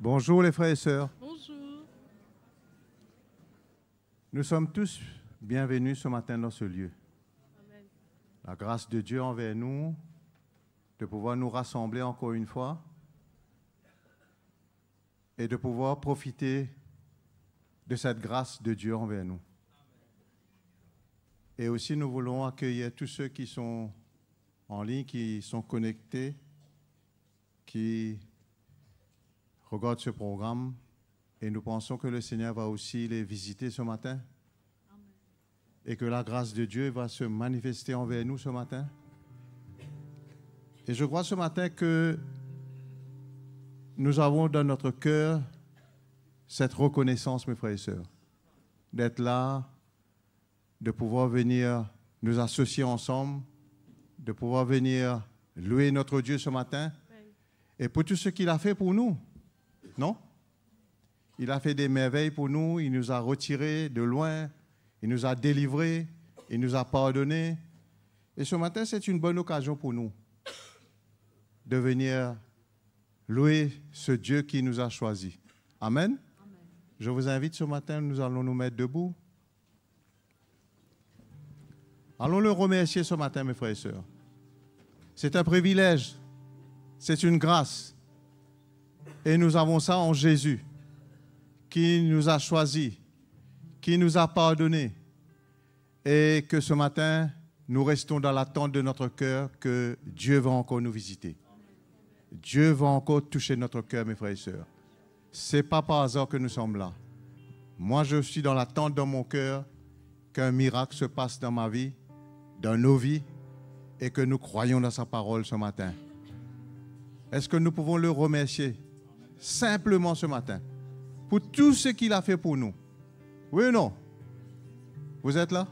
Bonjour les frères et sœurs. Bonjour. Nous sommes tous bienvenus ce matin dans ce lieu. Amen. La grâce de Dieu envers nous, de pouvoir nous rassembler encore une fois et de pouvoir profiter de cette grâce de Dieu envers nous. Et aussi, nous voulons accueillir tous ceux qui sont en ligne, qui sont connectés, qui regardent ce programme. Et nous pensons que le Seigneur va aussi les visiter ce matin. Amen. Et que la grâce de Dieu va se manifester envers nous ce matin. Et je crois ce matin que nous avons dans notre cœur cette reconnaissance, mes frères et sœurs, d'être là, de pouvoir venir nous associer ensemble, de pouvoir venir louer notre Dieu ce matin, et pour tout ce qu'il a fait pour nous, non? Il a fait des merveilles pour nous, il nous a retirés de loin, il nous a délivrés, il nous a pardonnés. Et ce matin, c'est une bonne occasion pour nous de venir louer ce Dieu qui nous a choisis. Amen. Amen. Je vous invite ce matin, nous allons nous mettre debout. Allons le remercier ce matin, mes frères et sœurs. C'est un privilège, c'est une grâce. Et nous avons ça en Jésus, qui nous a choisis, qui nous a pardonnés. Et que ce matin, nous restons dans l'attente de notre cœur que Dieu va encore nous visiter. Dieu va encore toucher notre cœur, mes frères et sœurs. Ce n'est pas par hasard que nous sommes là. Moi, je suis dans l'attente dans mon cœur qu'un miracle se passe dans ma vie, dans nos vies, et que nous croyons dans sa parole ce matin. Est-ce que nous pouvons le remercier simplement ce matin pour tout ce qu'il a fait pour nous? Oui ou non? Vous êtes là?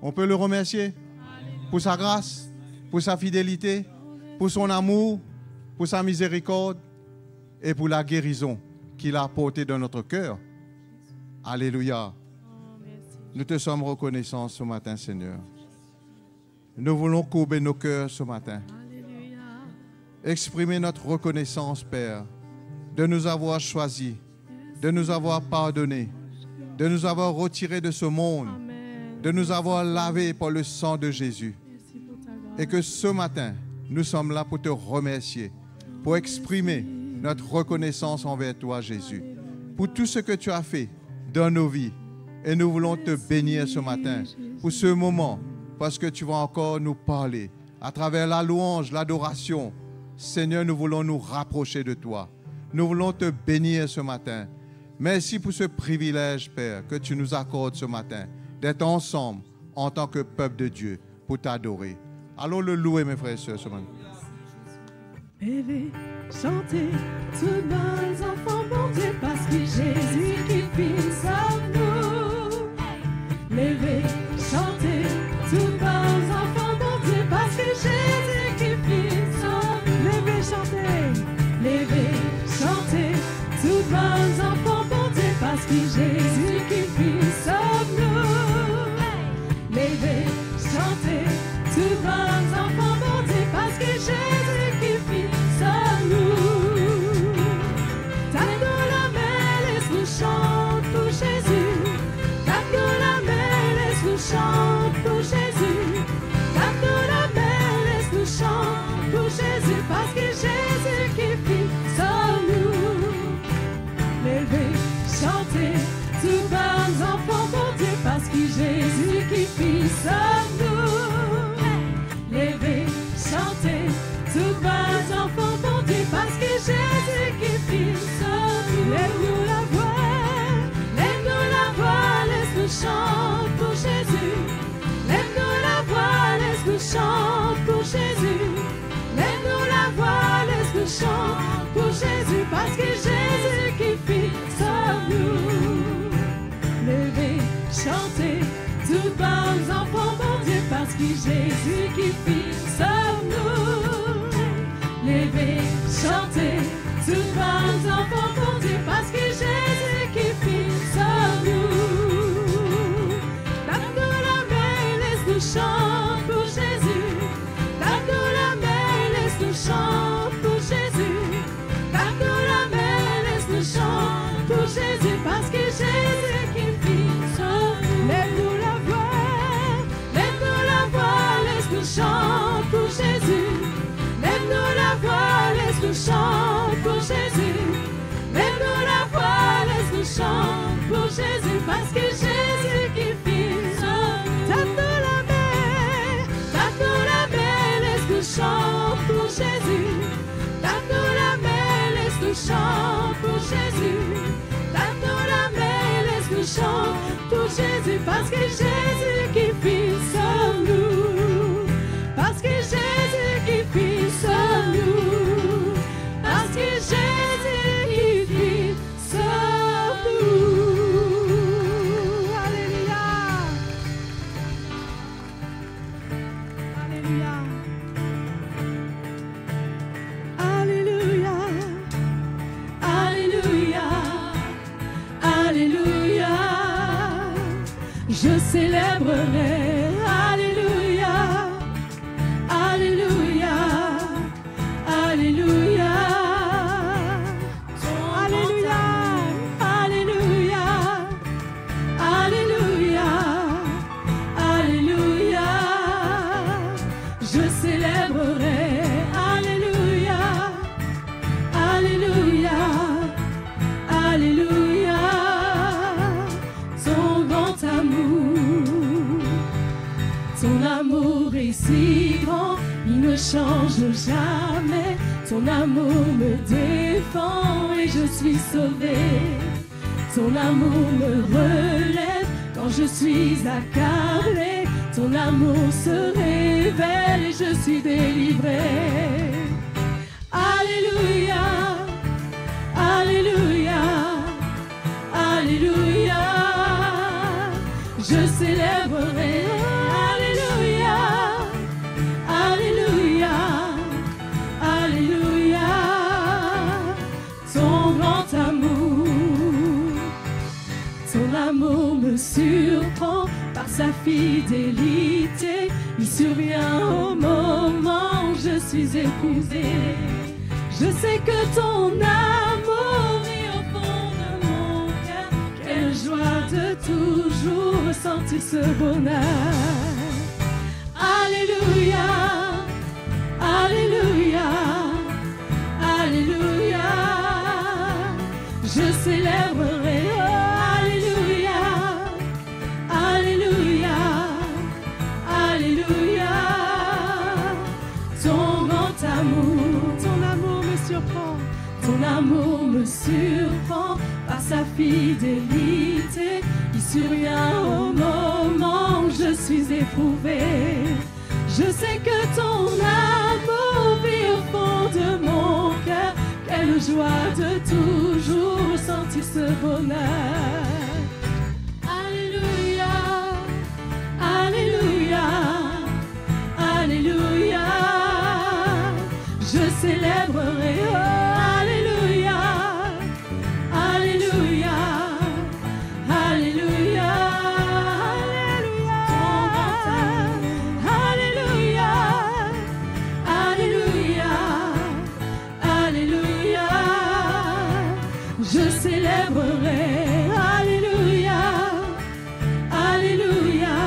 On peut le remercier pour sa grâce, pour sa fidélité, pour son amour, pour sa miséricorde et pour la guérison qu'il a apportée dans notre cœur. Alléluia. Nous te sommes reconnaissants ce matin, Seigneur. Nous voulons courber nos cœurs ce matin. Alléluia. Exprimer notre reconnaissance, Père, de nous avoir choisis, de nous avoir pardonnés, de nous avoir retirés de ce monde, Amen. de nous avoir lavés par le sang de Jésus. Merci pour ta grâce. Et que ce matin, nous sommes là pour te remercier, pour exprimer notre reconnaissance envers toi, Jésus, pour tout ce que tu as fait dans nos vies. Et nous voulons te bénir ce matin pour ce moment, parce que tu vas encore nous parler à travers la louange, l'adoration. Seigneur, nous voulons nous rapprocher de toi. Nous voulons te bénir ce matin. Merci pour ce privilège, Père, que tu nous accordes ce matin, d'être ensemble en tant que peuple de Dieu pour t'adorer. Allons le louer, mes frères et sœurs, ce matin. Rêvez, chantez, tous bons enfants, bon Dieu, parce que Jésus qui vit sauve nous. Levez, chantez, tous bons enfants, bon Dieu, parce que Jésus qui vit sauve nous. Levez, chantez, tous bons enfants, bon Dieu, parce que Jésus qui vit sauve nous. Levez, chantez, tous bons enfants, bon Dieu, parce que Jésus qui vit sauve nous. Tape dans la main, laisse-nous chanter pour Jésus. Tape dans la main, laisse-nous chanter pour Jésus. Tape dans la main, laisse-nous chanter pour Jésus, parce que Jésus qui vit sauve nous. Levez, chantez, tous bons enfants, bon Dieu, parce que Jésus qui vit sauve nous. Levez, chantez, tous bons enfants, bon Dieu, parce que Jésus qui vit sauve nous. Lève-nous la voix, laisse-nous chanter pour Jésus. Lève-nous la voix, laisse-nous chanter pour Jésus. Lève-nous la voix, laisse-nous chanter pour Jésus, parce que Jésus qui vit sauve nous. Levez, chantez, tous bons enfants, bon Dieu, parce que Jésus qui vit sauve nous. Levez, chantez, tous bons enfants, bon Dieu, parce que Jésus qui vit sauve nous. Tape-nous la main, laisse-nous chanter pour Jésus. Tape-nous la main, laisse-nous chanter pour Jésus. Tape-nous la main, Jésus. Lève-nous la voix, laisse-nous chanter pour Jésus, parce que Jésus qui vit en nous. Tape-nous la main, laisse-nous chanter pour Jésus. Tape-nous la main, laisse-nous chanter pour Jésus. Tape-nous la main, laisse-nous chanter pour Jésus, parce que Jésus qui vit en nous. Parce que Jésus qui vit en nous. Parce que Jésus qui vit en nous. Alléluia. Alléluia. Alléluia. Alléluia. Alléluia. Je célébrerai. Alléluia. Alléluia. Alléluia. Alléluia. Alléluia. Alléluia. Alléluia. Je célébrerai. Alléluia. Alléluia. Alléluia. Ton grand amour. Ton amour est si grand, il ne change jamais. Ton amour me défend et je suis sauvée. Ton amour me relève quand je suis accablée. Ton amour se révèle et je suis délivrée. Alléluia. Alléluia. Alléluia. Je célébrerai. Alléluia. Alléluia. Alléluia. Ton grand amour. Ton amour me surprend par sa fidélité. Il survient au moment où je suis épousée. Je sais que ton amour vit au fond de mon cœur. Quelle joie de toujours ressentir ce bonheur. Alléluia. Alléluia. Alléluia. Je célébrerai. Alléluia. Alléluia. Alléluia. Ton grand amour. Ton amour me surprend. Ton amour me surprend par sa fidélité. Il survient au moment où je suis éprouvée. Je sais que ton amour vit au fond de mon cœur. Quelle joie de toujours ressentir ce bonheur. Alléluia. Alléluia. Alléluia. Je célébrerai. Alléluia. Alléluia. Alléluia. Alléluia. Alléluia. Alléluia. Je célébrerai. Alléluia. Alléluia.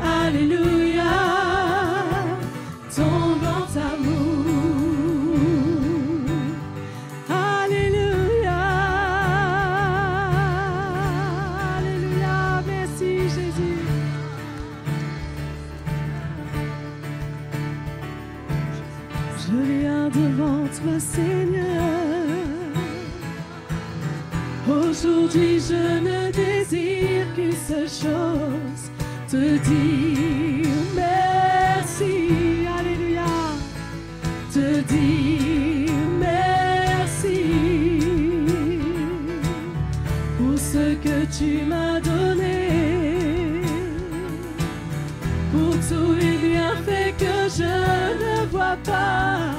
Alléluia. Ton grand amour. Alléluia. Alléluia. Merci Jésus. Je viens devant toi Seigneur. Aujourd'hui je ne désire qu'une seule chose, te dire merci. Alléluia. Te dire merci pour ce que tu m'as donné, pour tous les bienfaits que je ne vois pas.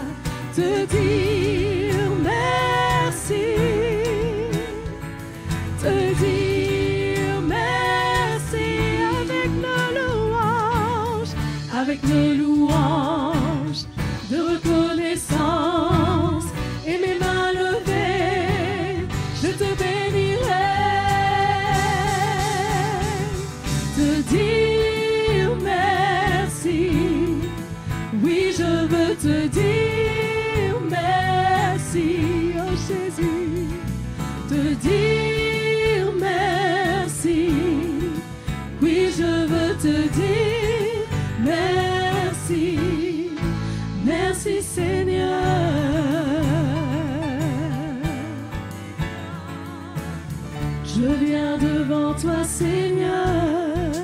Te dire merci. Te dire merci avec nos louanges. Je viens devant toi, Seigneur.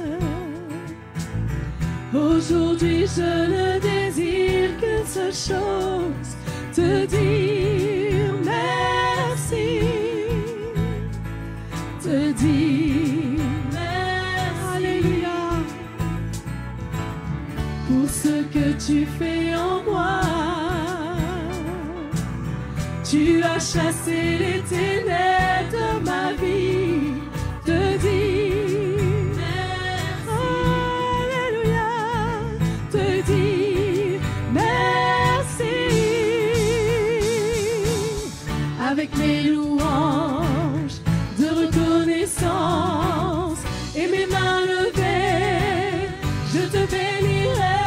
Aujourd'hui, je ne désire qu'une seule chose, te dire merci, te dire merci. Alléluia. Pour ce que tu fais en moi. Tu as chassé les ténèbres de ma vie, te dire merci. Alléluia, te dire merci. Avec mes louanges de reconnaissance et mes mains levées, je te bénirai,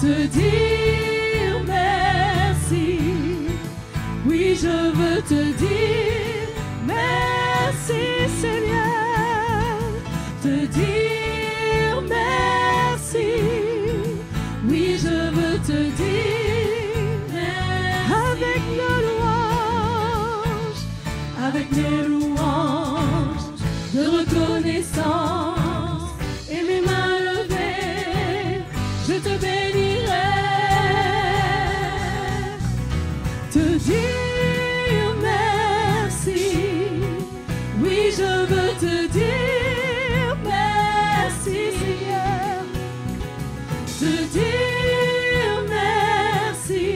te dire. Oui, je veux te dire merci, Seigneur, te dire merci. Oui, je veux te dire merci. Avec mes louanges de reconnaissance et mes mains levées, je te bénirai, te dire. Je veux te dire merci, Seigneur, te dire merci.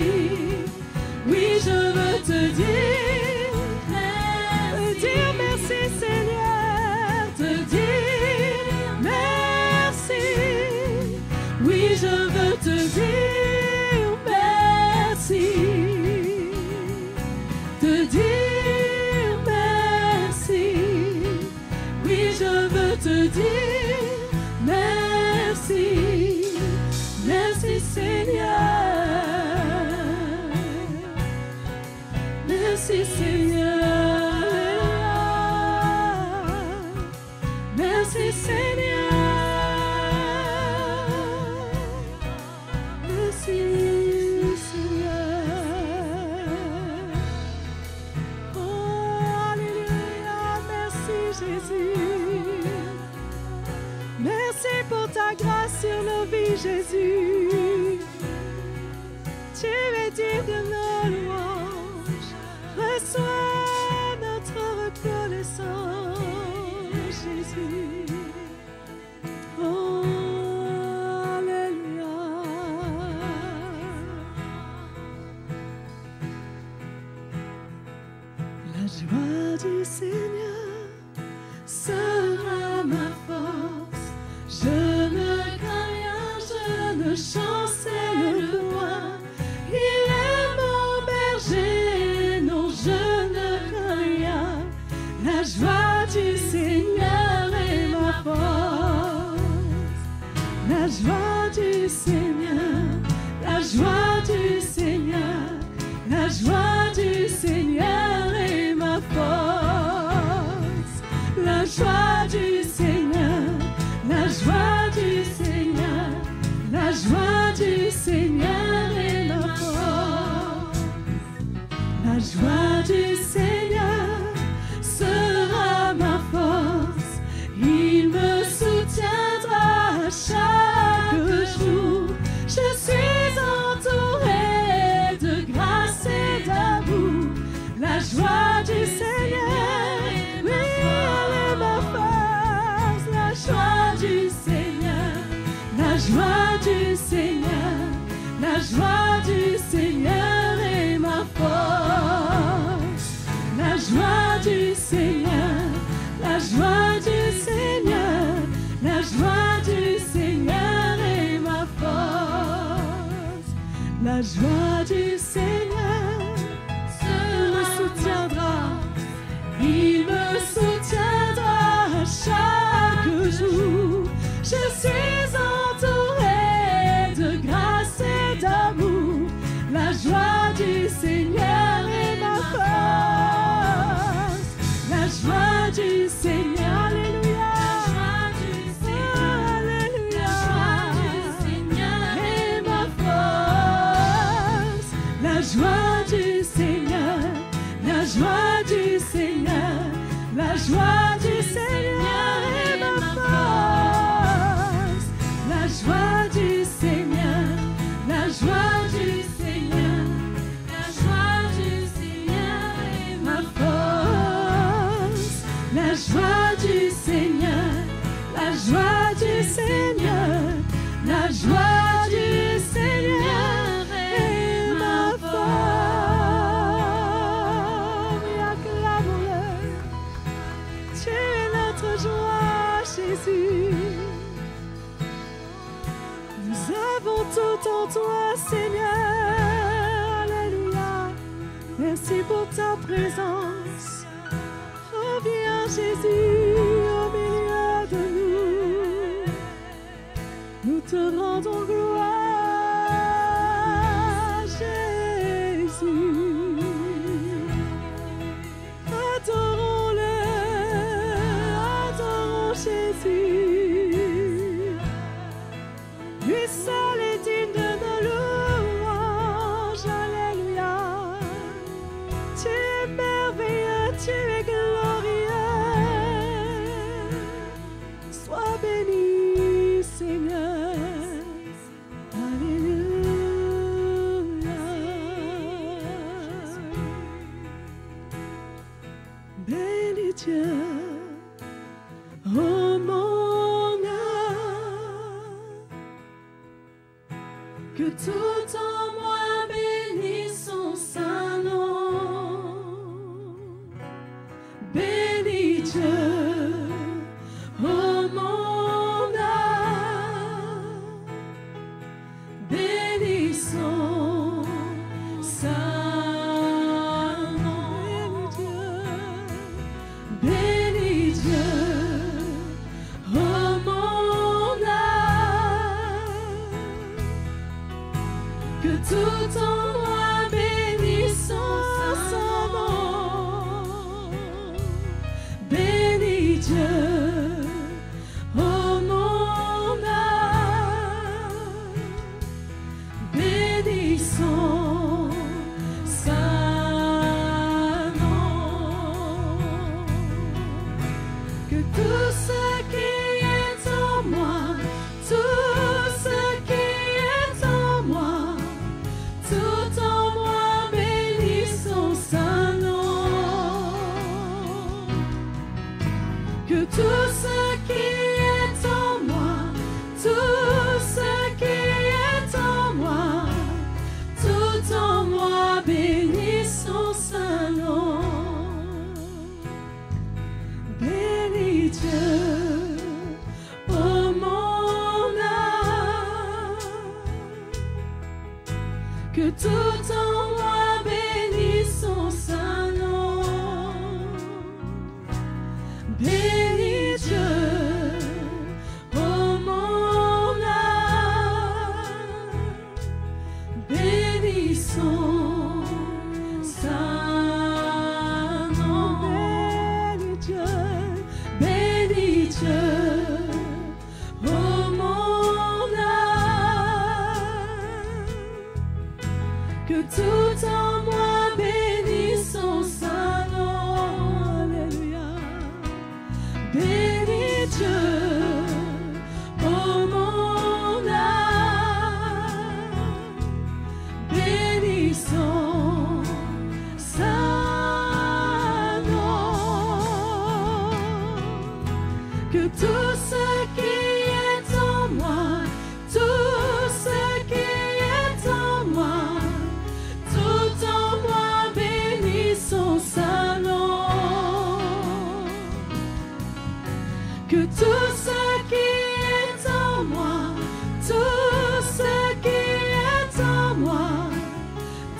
Oui, je veux te dire merci, Seigneur, te dire merci. Oui, je veux te dire merci, te dire. Te dire merci, merci Seigneur, merci Seigneur, merci Seigneur, merci Seigneur. Oh alléluia, merci Jésus. Merci pour ta grâce sur nos vies, Jésus. Tu es digne de nos louanges. Reçois notre reconnaissance, Jésus. Oh, alléluia. La joie du Seigneur sera ma force. Je ne crains rien, je ne chancelle point. Il est mon berger, non, je ne crains rien. La joie du Seigneur est ma force. La joie du Seigneur, la joie du Seigneur, la joie du Seigneur est ma force. La joie du Seigneur. La joie du Seigneur, la joie du Seigneur est ma force. La joie du Seigneur sera ma force. Il me soutiendra chaque jour. Je suis entouré de grâce et d'amour. La joie du Seigneur, oui, elle est ma force. La joie du Seigneur, la joie du Seigneur, la joie du Seigneur est ma force. La joie du Seigneur, la joie du Seigneur, la joie du Seigneur est ma force. La joie du Seigneur me soutiendra, il me soutiendra chaque jour. Je suis entouré de grâce et d'amour. La joie du Seigneur est ma force. La joie du Seigneur, alléluia. Alléluia. Est ma force. La joie du Seigneur, La joie du Seigneur, la joie du Seigneur est ma force. La joie du Seigneur, la joie du Seigneur, la joie du Seigneur est ma force. La joie du Seigneur, la joie du Seigneur, la joie du Seigneur est ma force. Et acclamons-le. Tu es notre joie, Jésus. Nous avons tout en toi, Seigneur. Alléluia. Merci pour ta présence. Reviens, Jésus, au milieu de nous. Nous te rendons gloire, Jésus. Adorons-le, adorons Jésus. Lui seul est digne de nos louanges, alléluia. Tu es merveilleux, tu es glorieux. Sois béni, Seigneur. Alléluia. Bénis Dieu, oh mon âme, que tout en moi bénisse son saint nom. Bénis Dieu, oh mon âme, bénis son saint nom. Bénis Dieu, oh mon âme, que tout en moi bénisse son saint nom. Bénis Dieu, oh mon âme, bénis son saint nom. Que tout ce qui est en moi, tout ce qui est en moi, tout en moi bénisse son saint nom. Que tout ce qui est en moi, tout ce qui est en moi, tout en moi bénisse son saint nom. Bénis Dieu, oh mon âme, que tout en moi bénisse son saint nom. Bénis Dieu, oh mon âme, bénis son saint nom. Bénis Dieu, bénis Dieu, oh mon âme, que tout en moi bénisse son saint nom. Alléluia. Bénis Dieu, oh mon âme, bénis son saint nom. Que tout ce qui est en moi, tout ce qui est en moi, tout en moi bénisse son saint nom. Que tout ce qui est en moi, tout ce qui est en moi,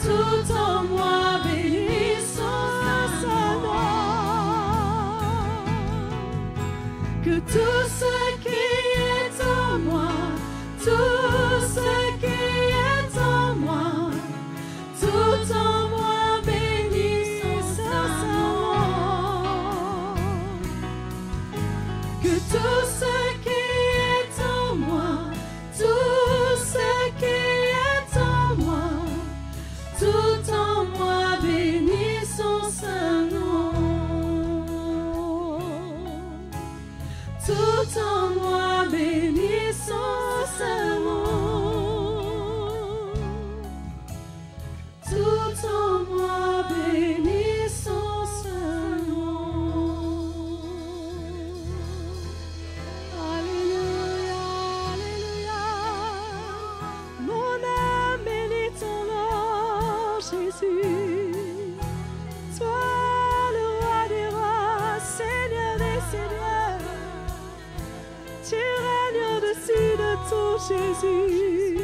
tout en moi bénisse son saint nom. Que tout ce qui est en moi, tout ce qui est en moi, tout en moi bénisse son saint nom. Que tout ce qui est en moi, tout ce qui est en moi, tout en moi bénisse son saint nom. Toi, le roi des rois, Seigneur des seigneurs, tu règnes au-dessus de tout, Jésus.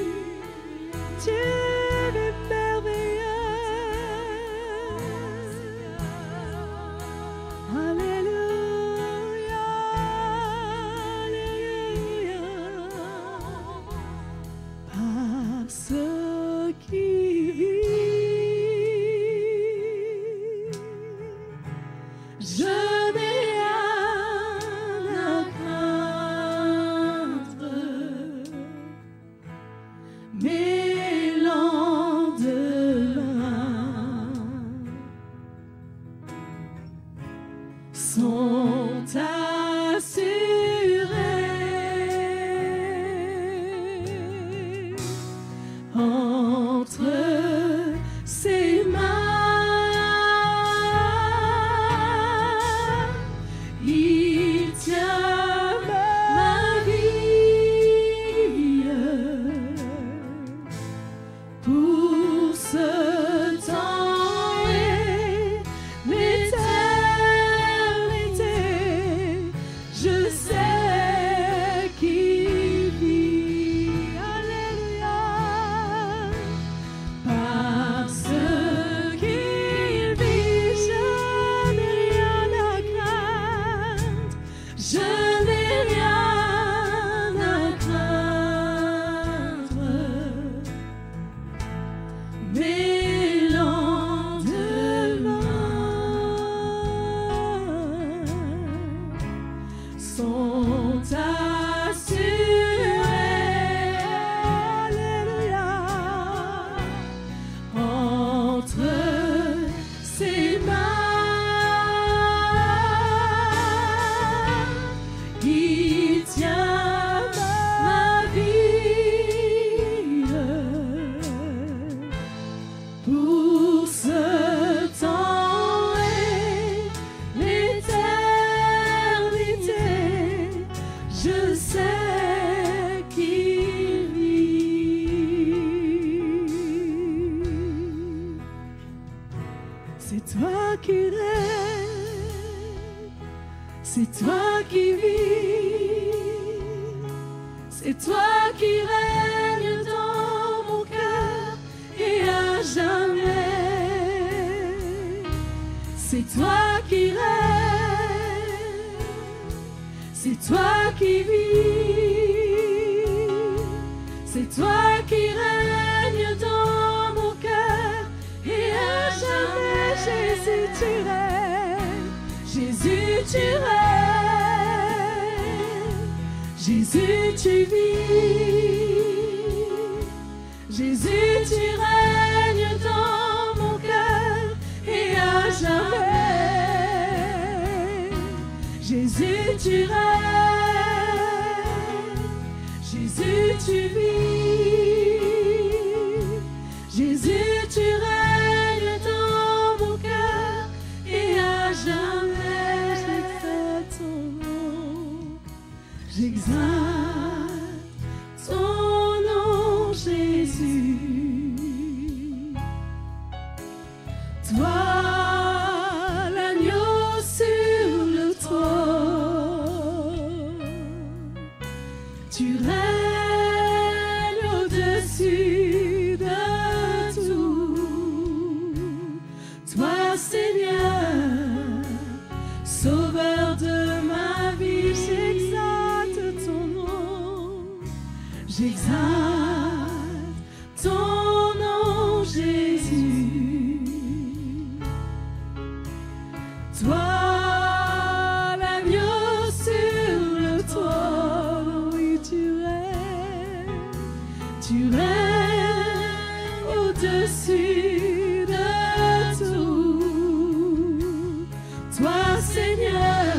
Tu es merveilleux. Alléluia, Alléluia. Parce qu'il vit, je n'ai rien à craindre. Mes lendemains sont assurés entre ses mains. Il tient ma vie pour ce temps et l'éternité. Je sais qu'il vit. Alléluia. Parce qu'il vit, je n'ai rien à craindre. Je n'ai rien à craindre. Mes lendemains sont assurés. Alléluia. Entre ses mains, il tient ma vie pour ce temps et l'éternité. Je sais qu'il vit. C'est toi qui règnes, c'est toi qui vis, c'est toi qui règnes dans mon cœur et à jamais. C'est toi qui règnes, c'est toi qui vis, c'est toi qui règnes dans mon cœur et à jamais. Jésus, tu règnes, Jésus, tu règnes, Jésus, tu vis, Jésus, tu règnes dans mon cœur et à jamais. Jésus, tu règnes, Jésus, tu vis, Jésus, tu règnes dans mon cœur et à jamais. J'exalte ton nom, j'exalte ton nom, Jésus. Toi, l'agneau sur le trône, tu règnes au-dessus de tout. Toi, Seigneur, Sauveur de ma vie, j'exalte ton nom, j'exalte ton nom, Jésus. Toi, l'agneau sur le trône, oui, tu règnes au-dessus de tout. Toi, Seigneur,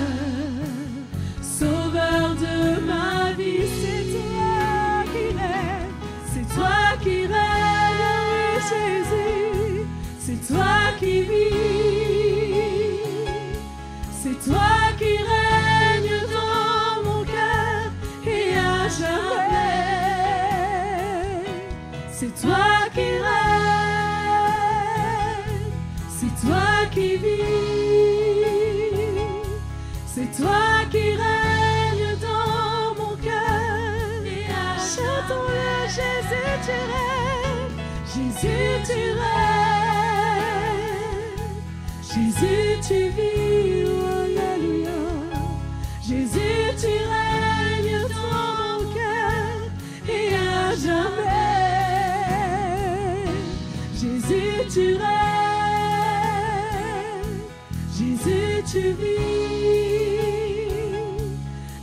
Sauveur de ma vie, c'est toi qui règnes, c'est toi qui règnes, Jésus, c'est toi qui vis, c'est toi qui règnes dans mon cœur et à jamais. C'est toi qui règnes, C'est toi qui vis, c'est toi qui règnes dans mon cœur. Chantons-le, Jésus, tu règnes, Jésus, tu règnes, Jésus, tu vis, oh, alléluia. Jésus, tu règnes dans mon cœur et à jamais. Jésus, tu règnes. Jésus, tu vis,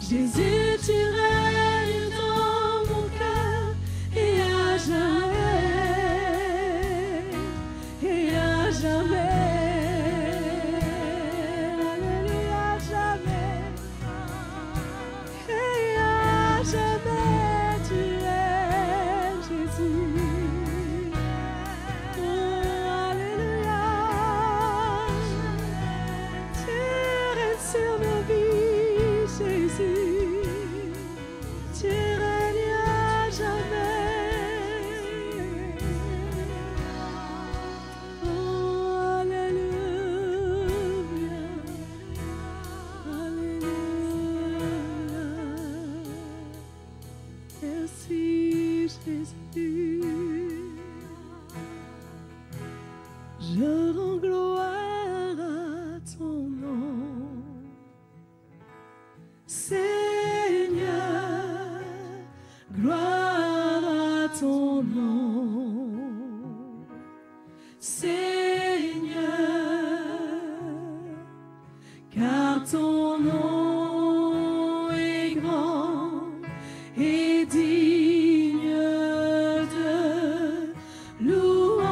Jésus, tu règnes dans mon cœur et à jamais, et à jamais, alléluia, à jamais, et à jamais, tu règnes, Jésus, oh, alléluia. Sur nos vies, Jésus, tu règnes à jamais. Oh, alléluia, alléluia. Merci, Jésus. Je rends gloire à ton nom. Seigneur, gloire à ton nom. Seigneur, car ton nom est grand et digne de louange.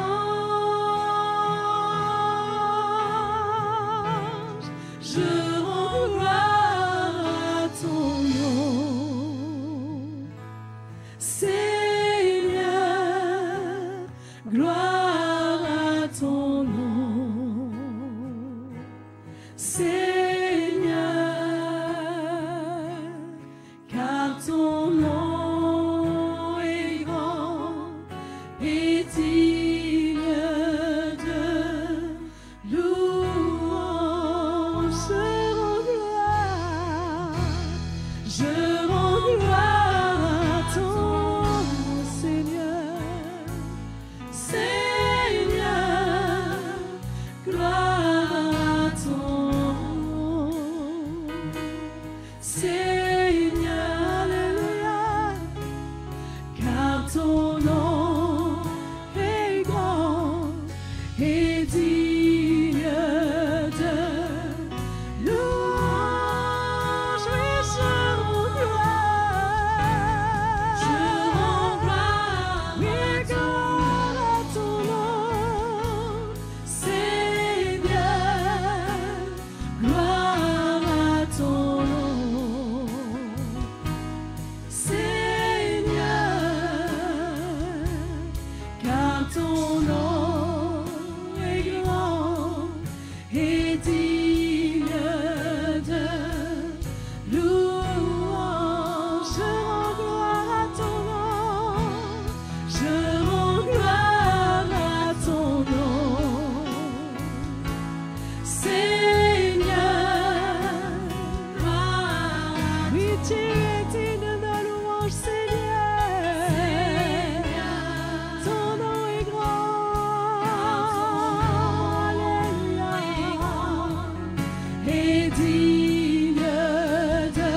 Je rends gloire à ton nom. Seigneur, gloire à ton nom. Seigneur, car ton nom est grand et digne de louange. Je rends gloire à ton Seigneur. Seigneur, gloire à ton nom. Seigneur, alléluia, car ton nom est grand et digne de louange. Oui, je rends gloire, oui, gloire à ton nom. Seigneur, gloire à ton nom. Seigneur, car ton nom est grand et digne de louange. Je rends gloire à ton nom. Je rends gloire à ton nom. Seigneur, oui, tu es digne de louange, Seigneur. Ton nom est grand, alléluia, et digne de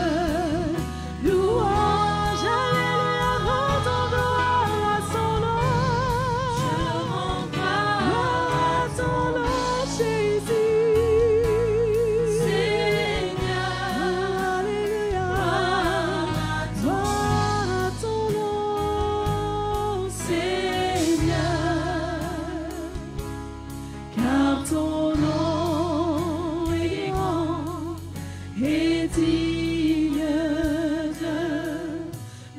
louange, alléluia. Rendons gloire à son nom. Je rends gloire à ton nom, Jésus. Seigneur, alléluia, gloire à ton nom, Seigneur, car ton nom est grand et digne de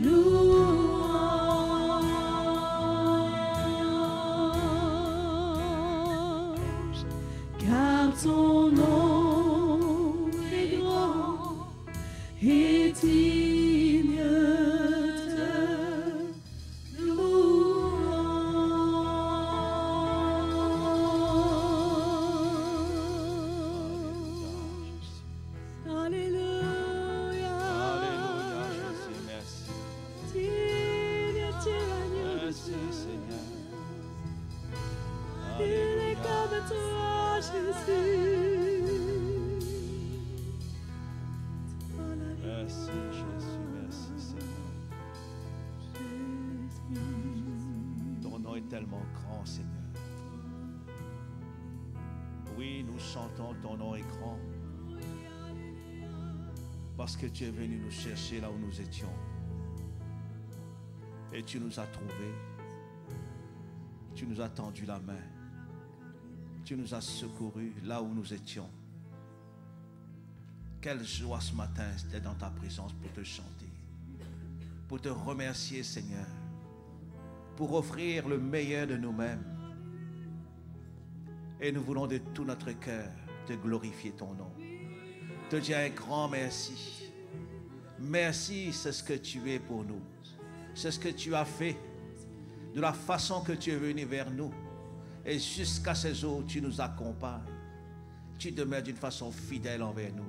louange. Car ton nom est grand et digne de louange. de toi, Jésus. Merci Jésus, merci Seigneur. Ton nom est tellement grand, Seigneur. Oui, nous chantons ton nom est grand. Parce que tu es venu nous chercher là où nous étions. Et tu nous as trouvés. Tu nous as tendu la main. Tu nous as secourus là où nous étions. Quelle joie ce matin d'être dans ta présence pour te chanter. Pour te remercier, Seigneur. Pour offrir le meilleur de nous-mêmes. Et nous voulons de tout notre cœur te glorifier ton nom. Te dire un grand merci. Merci, c'est ce que tu es pour nous. C'est ce que tu as fait. De la façon que tu es venu vers nous. Et jusqu'à ce jour, tu nous accompagnes. Tu demeures d'une façon fidèle envers nous.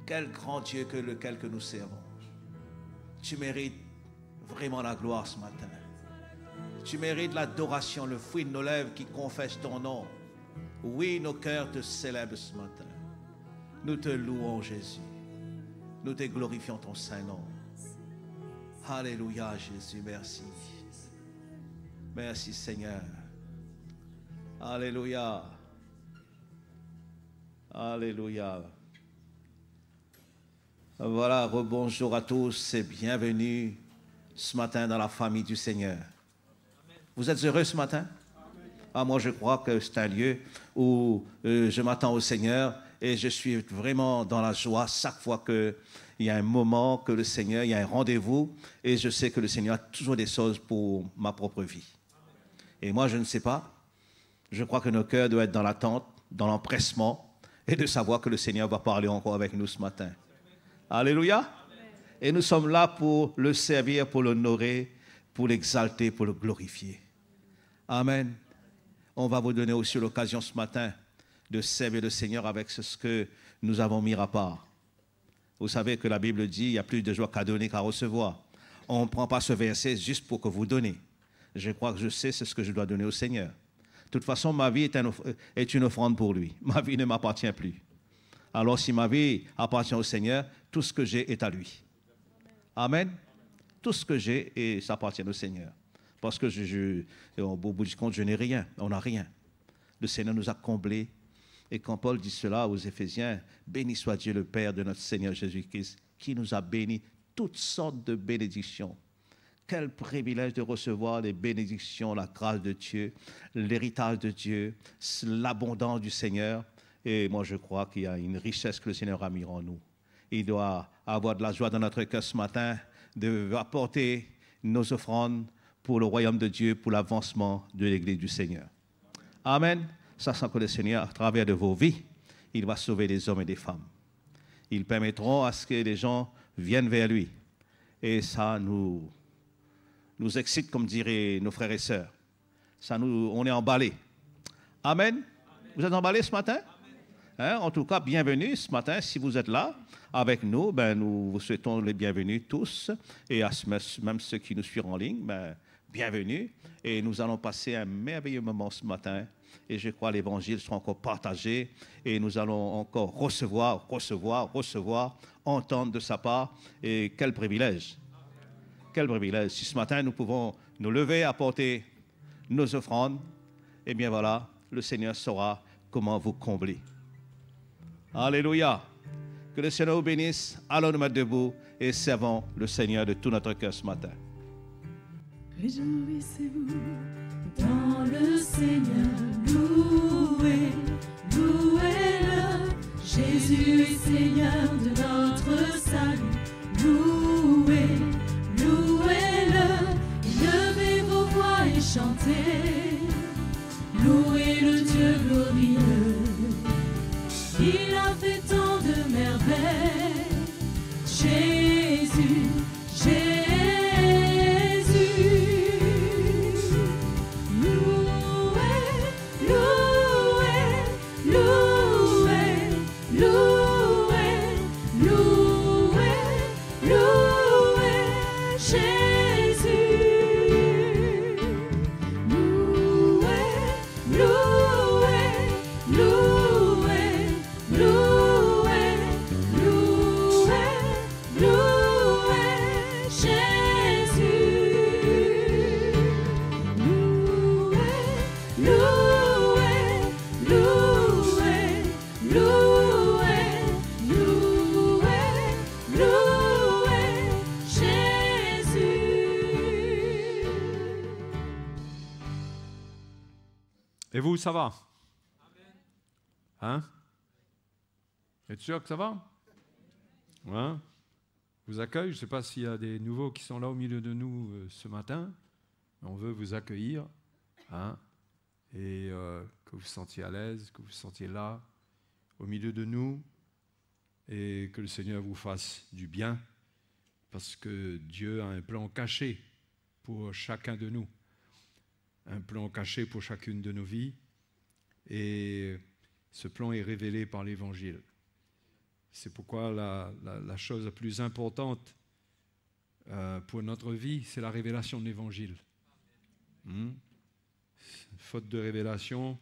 Quel grand Dieu que lequel que nous servons. Tu mérites vraiment la gloire ce matin. Tu mérites l'adoration, le fruit de nos lèvres qui confesse ton nom. Oui, nos cœurs te célèbrent ce matin. Nous te louons, Jésus. Nous te glorifions ton saint nom. Alléluia, Jésus, merci. Merci, Seigneur. Alléluia. Alléluia. Voilà, rebonjour à tous et bienvenue ce matin dans la famille du Seigneur. Vous êtes heureux ce matin? Ah, moi, je crois que c'est un lieu où je m'attends au Seigneur et je suis vraiment dans la joie chaque fois qu'il y a un moment que le Seigneur, il y a un rendez-vous et je sais que le Seigneur a toujours des choses pour ma propre vie. Et moi, je ne sais pas. Je crois que nos cœurs doivent être dans l'attente, dans l'empressement et de savoir que le Seigneur va parler encore avec nous ce matin. Alléluia. Et nous sommes là pour le servir, pour l'honorer, pour l'exalter, pour le glorifier. Amen. On va vous donner aussi l'occasion ce matin de servir le Seigneur avec ce que nous avons mis à part. Vous savez que la Bible dit, il y a plus de joie qu'à donner qu'à recevoir. On ne prend pas ce verset juste pour que vous donnez. Je crois que je sais ce que je dois donner au Seigneur. De toute façon, ma vie est une offrande pour lui. Ma vie ne m'appartient plus. Alors si ma vie appartient au Seigneur, tout ce que j'ai est à lui. Amen. Tout ce que j'ai et ça appartient au Seigneur. Parce que au bout du compte, je n'ai rien. On n'a rien. Le Seigneur nous a comblés. Et quand Paul dit cela aux Éphésiens, béni soit Dieu le Père de notre Seigneur Jésus-Christ, qui nous a bénis toutes sortes de bénédictions. Quel privilège de recevoir les bénédictions, la grâce de Dieu, l'héritage de Dieu, l'abondance du Seigneur. Et moi, je crois qu'il y a une richesse que le Seigneur a mis en nous. Il doit avoir de la joie dans notre cœur ce matin d'apporter nos offrandes pour le royaume de Dieu, pour l'avancement de l'Église du Seigneur. Amen. Sachant que le Seigneur, à travers de vos vies, il va sauver des hommes et des femmes. Ils permettront à ce que les gens viennent vers lui. Et ça nous excite, comme diraient nos frères et sœurs. On est emballés. Amen. Vous êtes emballés ce matin? Hein? En tout cas, bienvenue ce matin. Si vous êtes là avec nous, nous vous souhaitons les bienvenus tous. Et à même ceux qui nous suivent en ligne, bienvenue. Et nous allons passer un merveilleux moment ce matin. Et je crois que l'évangile sera encore partagé. Et nous allons encore recevoir, entendre de sa part. Et quel privilège. Quel privilège. Si ce matin nous pouvons nous lever, apporter nos offrandes, eh bien voilà, le Seigneur saura comment vous combler. Alléluia. Que le Seigneur vous bénisse. Allons nous mettre debout et servons le Seigneur de tout notre cœur ce matin. Réjouissez-vous dans le Seigneur, louez, louez-le. Jésus est Seigneur de notre salut, louez, louez-le. Levez vos voix et chantez, louez le Dieu glorieux. Il a fait tant de merveilles, Jésus, Jésus. Louez, ça va? Hein? Êtes-vous sûr que ça va? Hein? Je vous accueille. Je ne sais pas s'il y a des nouveaux qui sont là au milieu de nous ce matin. On veut vous accueillir. Hein? Et que vous vous sentiez à l'aise, que vous vous sentiez là, au milieu de nous. Et que le Seigneur vous fasse du bien. Parce que Dieu a un plan caché pour chacun de nous. Un plan caché pour chacune de nos vies. Et ce plan est révélé par l'Évangile. C'est pourquoi la chose la plus importante pour notre vie, c'est la révélation de l'Évangile. Faute de révélation,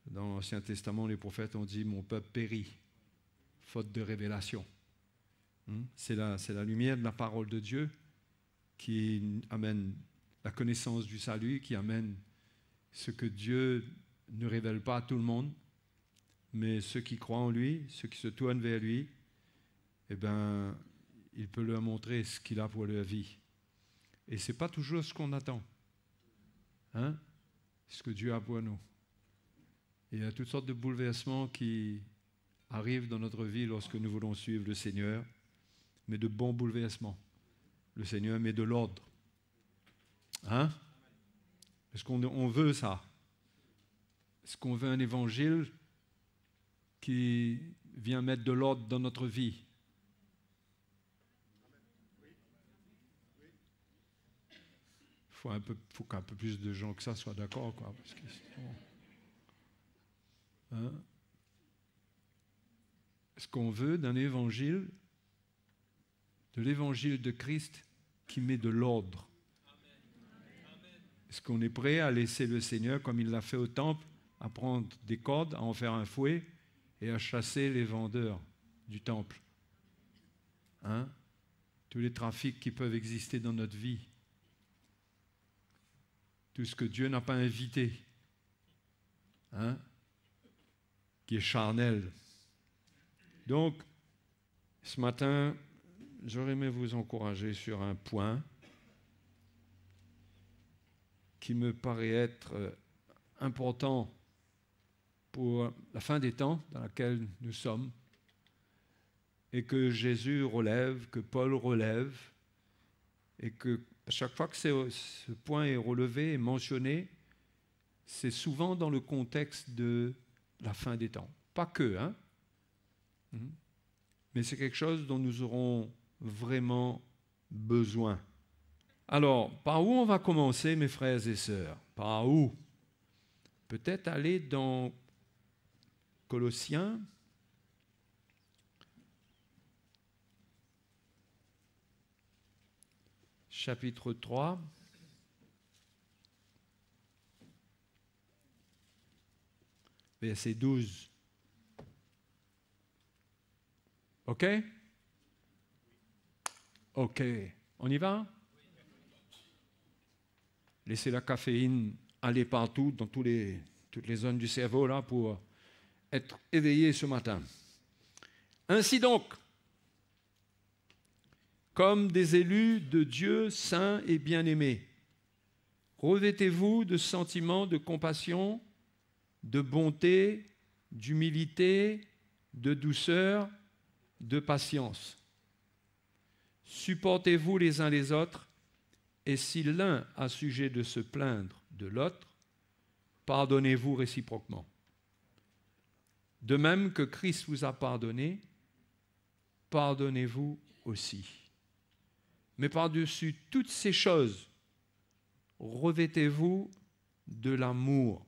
dans l'Ancien Testament, les prophètes ont dit « Mon peuple périt ». Faute de révélation. C'est la lumière de la parole de Dieu qui amène la connaissance du salut, qui amène ce que Dieu ne révèle pas à tout le monde, mais ceux qui croient en lui, ceux qui se tournent vers lui, eh bien, il peut leur montrer ce qu'il a pour leur vie. Et ce n'est pas toujours ce qu'on attend. Hein? Ce que Dieu a pour nous. Et il y a toutes sortes de bouleversements qui arrivent dans notre vie lorsque nous voulons suivre le Seigneur, mais de bons bouleversements. Le Seigneur met de l'ordre. Hein? Est-ce qu'on veut ça? Est-ce qu'on veut un évangile qui vient mettre de l'ordre dans notre vie? Il faut qu'un peu plus de gens que ça soient d'accord, quoi. Parce que sinon, hein? Est-ce qu'on veut d'un évangile, de l'évangile de Christ qui met de l'ordre? Est-ce qu'on est prêt à laisser le Seigneur, comme il l'a fait au temple, à prendre des cordes, à en faire un fouet et à chasser les vendeurs du temple? Hein? Tous les trafics qui peuvent exister dans notre vie. Tout ce que Dieu n'a pas invité. Hein? Qui est charnel. Donc, ce matin, j'aurais aimé vous encourager sur un point qui me paraît être important pour la fin des temps dans laquelle nous sommes et que Jésus relève, que Paul relève, et que à chaque fois que ce point est relevé et mentionné, c'est souvent dans le contexte de la fin des temps. Pas que, hein? Mais c'est quelque chose dont nous aurons vraiment besoin. Alors, par où on va commencer, mes frères et sœurs? Par où? Peut-être aller dans Colossiens, chapitre 3. Verset 12. OK? OK. On y va? Laissez la caféine aller partout, dans toutes les zones du cerveau, là, pour être éveillé ce matin. Ainsi donc, comme des élus de Dieu saints et bien-aimés, revêtez-vous de sentiments de compassion, de bonté, d'humilité, de douceur, de patience. Supportez-vous les uns les autres, et si l'un a sujet de se plaindre de l'autre, pardonnez-vous réciproquement. De même que Christ vous a pardonné, pardonnez-vous aussi. Mais par-dessus toutes ces choses, revêtez-vous de l'amour.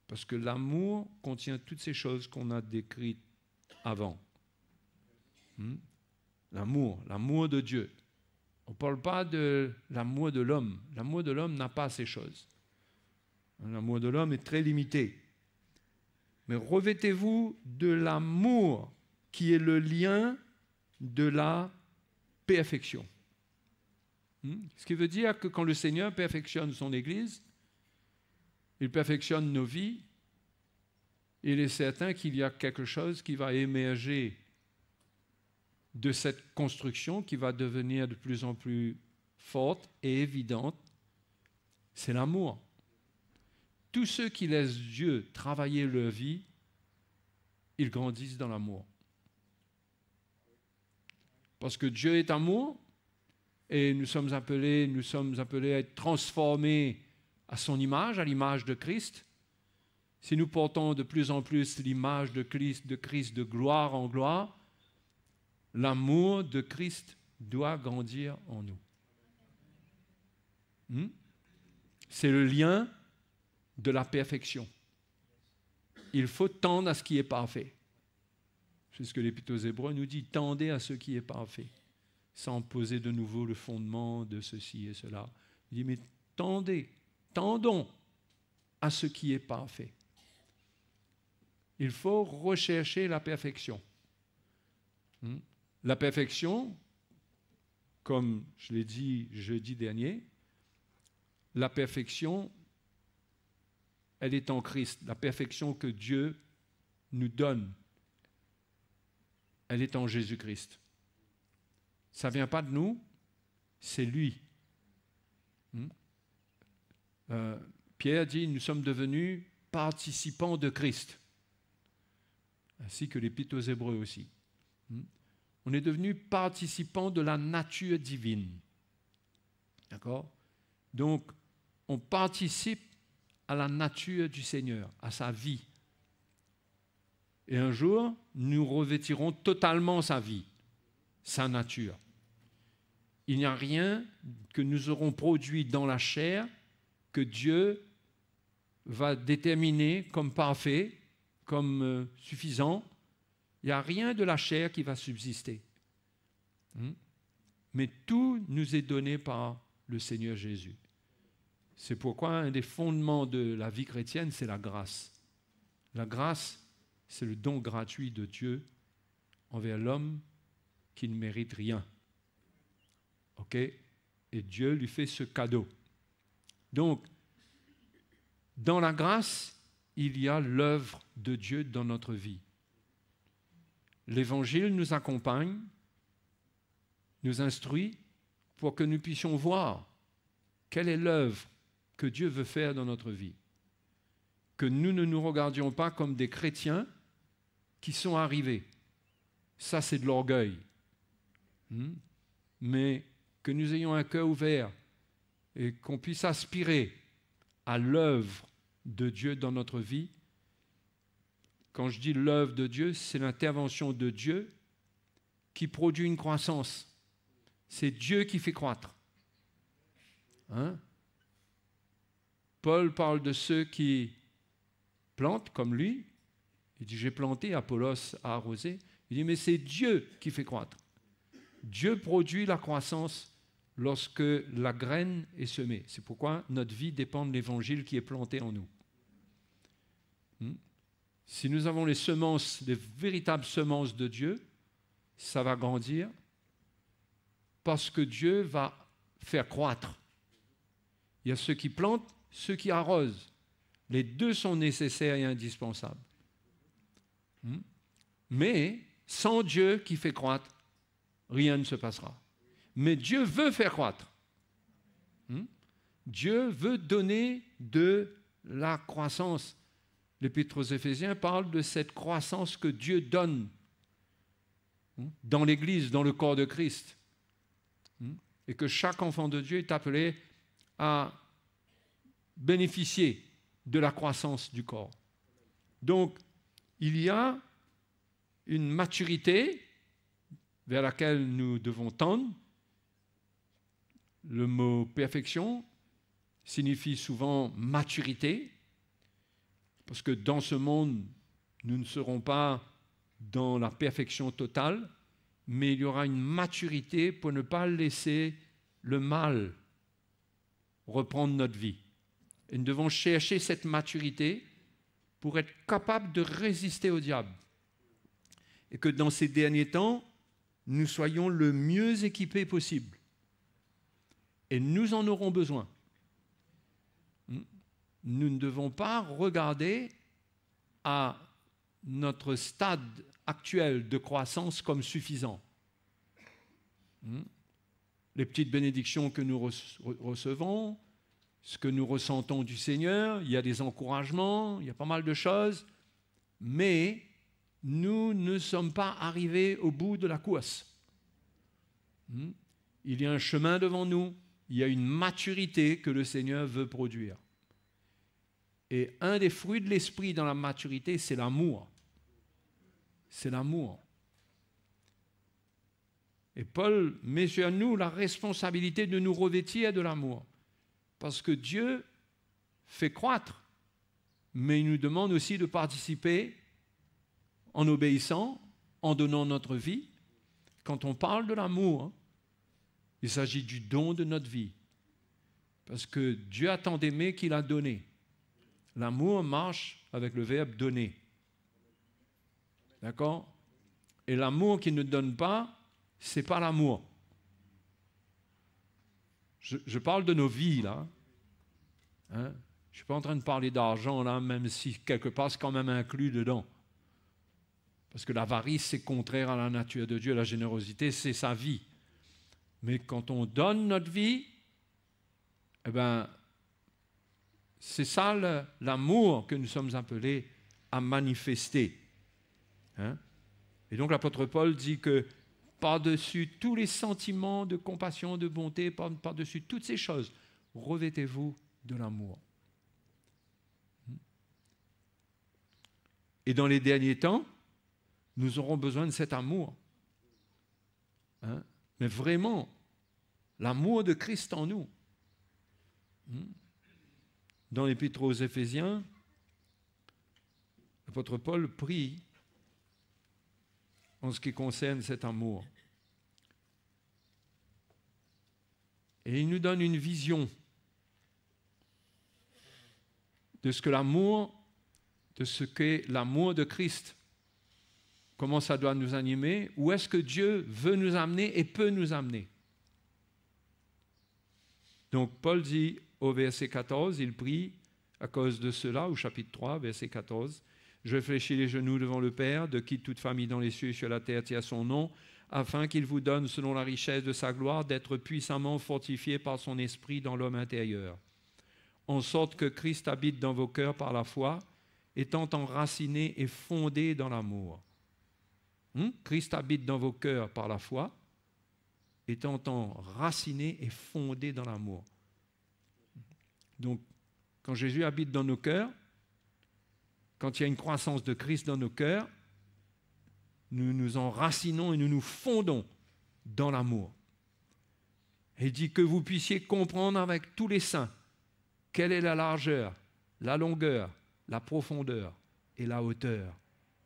Parce que l'amour contient toutes ces choses qu'on a décrites avant. L'amour de Dieu. On ne parle pas de l'amour de l'homme. L'amour de l'homme n'a pas ces choses. L'amour de l'homme est très limité. Mais revêtez-vous de l'amour qui est le lien de la perfection. Ce qui veut dire que quand le Seigneur perfectionne son Église, il perfectionne nos vies, il est certain qu'il y a quelque chose qui va émerger de cette construction qui va devenir de plus en plus forte et évidente, c'est l'amour. tous ceux qui laissent Dieu travailler leur vie, ils grandissent dans l'amour. Parce que Dieu est amour et nous sommes appelés à être transformés à son image, à l'image de Christ. Si nous portons de plus en plus l'image de Christ de gloire en gloire, l'amour de Christ doit grandir en nous. C'est le lien de la perfection. Il faut tendre à ce qui est parfait. C'est ce que l'Épître aux Hébreux nous dit, tendez à ce qui est parfait, sans poser de nouveau le fondement de ceci et cela. Il dit, mais tendons à ce qui est parfait. Il faut rechercher la perfection. La perfection, comme je l'ai dit jeudi dernier, la perfection, elle est en Christ. La perfection que Dieu nous donne, elle est en Jésus-Christ. Ça ne vient pas de nous, c'est lui. Pierre dit, nous sommes devenus participants de Christ, ainsi que l'Épître aux Hébreux aussi. On est devenus participants de la nature divine. D'accord? Donc, on participe à la nature du Seigneur, à sa vie. Et un jour, nous revêtirons totalement sa vie, sa nature. Il n'y a rien que nous aurons produit dans la chair que Dieu va déterminer comme parfait, comme suffisant. Il n'y a rien de la chair qui va subsister. Mais tout nous est donné par le Seigneur Jésus. C'est pourquoi un des fondements de la vie chrétienne, c'est la grâce. La grâce, c'est le don gratuit de Dieu envers l'homme qui ne mérite rien. OK? Et Dieu lui fait ce cadeau. Donc, dans la grâce, il y a l'œuvre de Dieu dans notre vie. L'Évangile nous accompagne, nous instruit pour que nous puissions voir quelle est l'œuvre que Dieu veut faire dans notre vie. Que nous ne nous regardions pas comme des chrétiens qui sont arrivés. Ça, c'est de l'orgueil. Mais que nous ayons un cœur ouvert et qu'on puisse aspirer à l'œuvre de Dieu dans notre vie. Quand je dis l'œuvre de Dieu, c'est l'intervention de Dieu qui produit une croissance. C'est Dieu qui fait croître. Paul parle de ceux qui plantent comme lui. Il dit, j'ai planté, Apollos a arrosé. Il dit, mais c'est Dieu qui fait croître. Dieu produit la croissance lorsque la graine est semée. C'est pourquoi notre vie dépend de l'évangile qui est planté en nous. Si nous avons les semences, les véritables semences de Dieu, ça va grandir parce que Dieu va faire croître. Il y a ceux qui plantent, ceux qui arrosent. Les deux sont nécessaires et indispensables. Mais sans Dieu qui fait croître, rien ne se passera. Mais Dieu veut faire croître. Dieu veut donner de la croissance. L'Épître aux Éphésiens parle de cette croissance que Dieu donne dans l'Église, dans le corps de Christ. Et que chaque enfant de Dieu est appelé à bénéficier de la croissance du corps. Donc, il y a une maturité vers laquelle nous devons tendre. Le mot perfection signifie souvent maturité, parce que dans ce monde, nous ne serons pas dans la perfection totale, mais il y aura une maturité pour ne pas laisser le mal reprendre notre vie. Et nous devons chercher cette maturité pour être capables de résister au diable. Et que dans ces derniers temps, nous soyons le mieux équipés possible. Et nous en aurons besoin. Nous ne devons pas regarder à notre stade actuel de croissance comme suffisant. Les petites bénédictions que nous recevons, ce que nous ressentons du Seigneur, il y a des encouragements, il y a pas mal de choses, mais nous ne sommes pas arrivés au bout de la course. Il y a un chemin devant nous, il y a une maturité que le Seigneur veut produire. Et un des fruits de l'esprit dans la maturité, c'est l'amour. C'est l'amour. Et Paul met sur nous la responsabilité de nous revêtir de l'amour. Parce que Dieu fait croître, mais il nous demande aussi de participer en obéissant, en donnant notre vie. Quand on parle de l'amour, il s'agit du don de notre vie. Parce que Dieu a tant aimé qu'il a donné. L'amour marche avec le verbe donner. D'accord? Et l'amour qui ne donne pas, ce n'est pas l'amour. Je parle de nos vies, là. Hein? Je ne suis pas en train de parler d'argent, là, même si quelque part, c'est quand même inclus dedans. Parce que l'avarice, c'est contraire à la nature de Dieu. La générosité, c'est sa vie. Mais quand on donne notre vie, eh ben, c'est ça l'amour que nous sommes appelés à manifester. Hein? Et donc l'apôtre Paul dit que par-dessus tous les sentiments de compassion, de bonté, par-dessus toutes ces choses, revêtez-vous de l'amour. Et dans les derniers temps, nous aurons besoin de cet amour. Hein? Mais vraiment, l'amour de Christ en nous. Dans l'Épître aux Éphésiens, l'apôtre Paul prie en ce qui concerne cet amour. Et il nous donne une vision de ce que l'amour, de ce qu'est l'amour de Christ, comment ça doit nous animer, où est-ce que Dieu veut nous amener et peut nous amener. Donc Paul dit au verset 14, il prie à cause de cela, au chapitre 3, verset 14, « Je fléchis les genoux devant le Père, de qui toute famille dans les cieux et sur la terre tient son nom, afin qu'il vous donne, selon la richesse de sa gloire, d'être puissamment fortifié par son esprit dans l'homme intérieur, en sorte que Christ habite dans vos cœurs par la foi, étant enraciné et fondé dans l'amour. » Christ habite dans vos cœurs par la foi, étant enraciné et fondé dans l'amour. Donc, quand Jésus habite dans nos cœurs, quand il y a une croissance de Christ dans nos cœurs, nous nous enracinons et nous nous fondons dans l'amour. Et il dit que vous puissiez comprendre avec tous les saints quelle est la largeur, la longueur, la profondeur et la hauteur,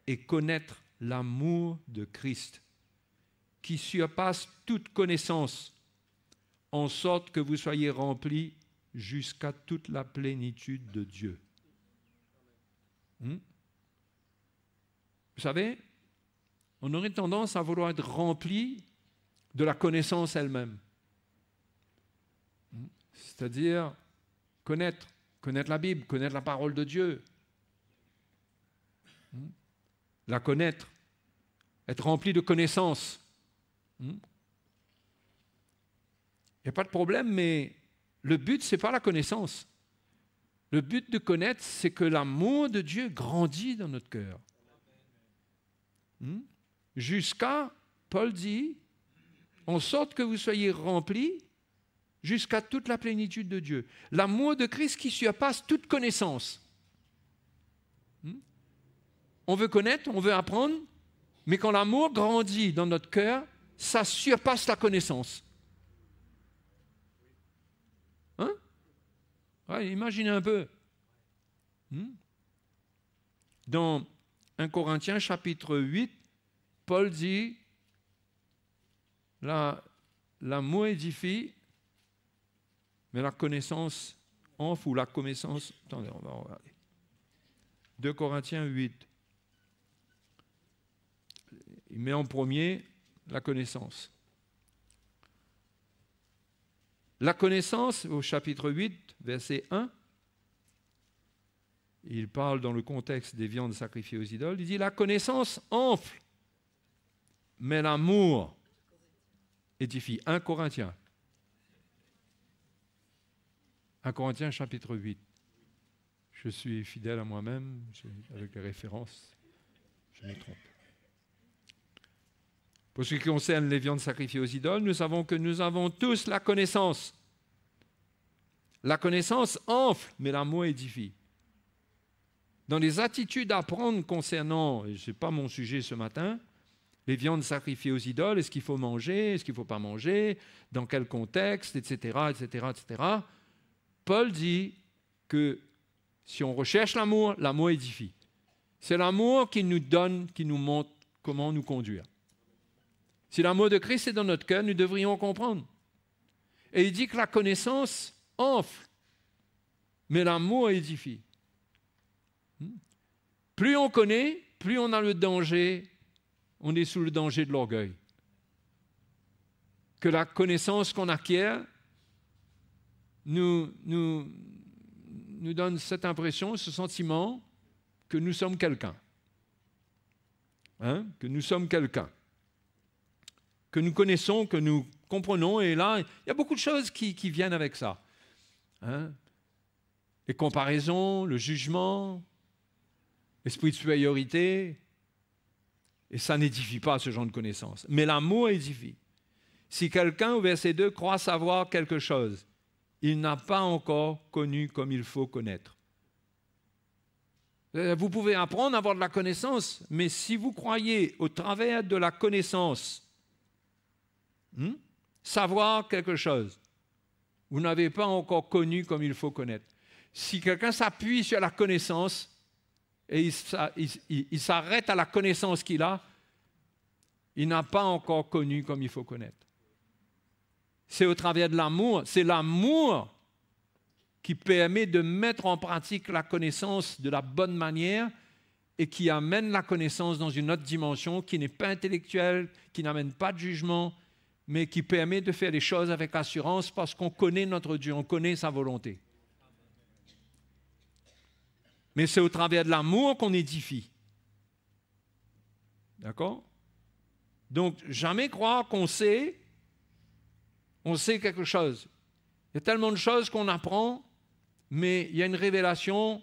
et connaître l'amour de Christ, qui surpasse toute connaissance, en sorte que vous soyez remplis jusqu'à toute la plénitude de Dieu. Vous savez, on aurait tendance à vouloir être rempli de la connaissance elle-même. C'est-à-dire connaître la Bible, connaître la parole de Dieu. La connaître, être rempli de connaissances. Il n'y a pas de problème, mais le but, ce n'est pas la connaissance. Le but de connaître, c'est que l'amour de Dieu grandit dans notre cœur. Jusqu'à, Paul dit, en sorte que vous soyez remplis jusqu'à toute la plénitude de Dieu. L'amour de Christ qui surpasse toute connaissance. On veut connaître, on veut apprendre, mais quand l'amour grandit dans notre cœur, ça surpasse la connaissance. Hein? Ouais, imaginez un peu. Dans 1 Corinthiens chapitre 8, Paul dit, l'amour édifie, mais la connaissance enfle, ou la connaissance... Attendez, on va regarder. 2 Corinthiens 8. Il met en premier la connaissance. La connaissance, au chapitre 8, verset 1, il parle dans le contexte des viandes sacrifiées aux idoles, il dit « La connaissance enfle, mais l'amour édifie. » 1 Corinthiens. 1 Corinthiens chapitre 8. Je suis fidèle à moi-même, avec les références, je me trompe. Pour ce qui concerne les viandes sacrifiées aux idoles, nous savons que nous avons tous la connaissance. La connaissance enfle, mais l'amour édifie. Dans les attitudes à prendre concernant, et ce n'est pas mon sujet ce matin, les viandes sacrifiées aux idoles, est-ce qu'il faut manger, est-ce qu'il ne faut pas manger, dans quel contexte, etc., etc., etc. Paul dit que si on recherche l'amour, l'amour édifie. C'est l'amour qui nous donne, qui nous montre comment nous conduire. Si l'amour de Christ est dans notre cœur, nous devrions comprendre. Et il dit que la connaissance enfle, mais l'amour édifie. Plus on connaît, plus on a le danger, on est sous le danger de l'orgueil. Que la connaissance qu'on acquiert nous donne cette impression, ce sentiment que nous sommes quelqu'un. Que nous sommes quelqu'un. Que nous connaissons, que nous comprenons. Et là, il y a beaucoup de choses qui viennent avec ça. Les comparaisons, le jugement, l'esprit de supériorité. Et ça n'édifie pas ce genre de connaissance. Mais l'amour édifie. Si quelqu'un, au verset 2, croit savoir quelque chose, il n'a pas encore connu comme il faut connaître. Vous pouvez apprendre à avoir de la connaissance, mais si vous croyez au travers de la connaissance, savoir quelque chose, vous n'avez pas encore connu comme il faut connaître. Si quelqu'un s'appuie sur la connaissance et il s'arrête à la connaissance qu'il a, il n'a pas encore connu comme il faut connaître. C'est au travers de l'amour, c'est l'amour qui permet de mettre en pratique la connaissance de la bonne manière et qui amène la connaissance dans une autre dimension qui n'est pas intellectuelle, qui n'amène pas de jugement, mais qui permet de faire les choses avec assurance parce qu'on connaît notre Dieu, on connaît sa volonté. Mais c'est au travers de l'amour qu'on édifie. D'accord? Donc, jamais croire qu'on sait quelque chose. Il y a tellement de choses qu'on apprend, mais il y a une révélation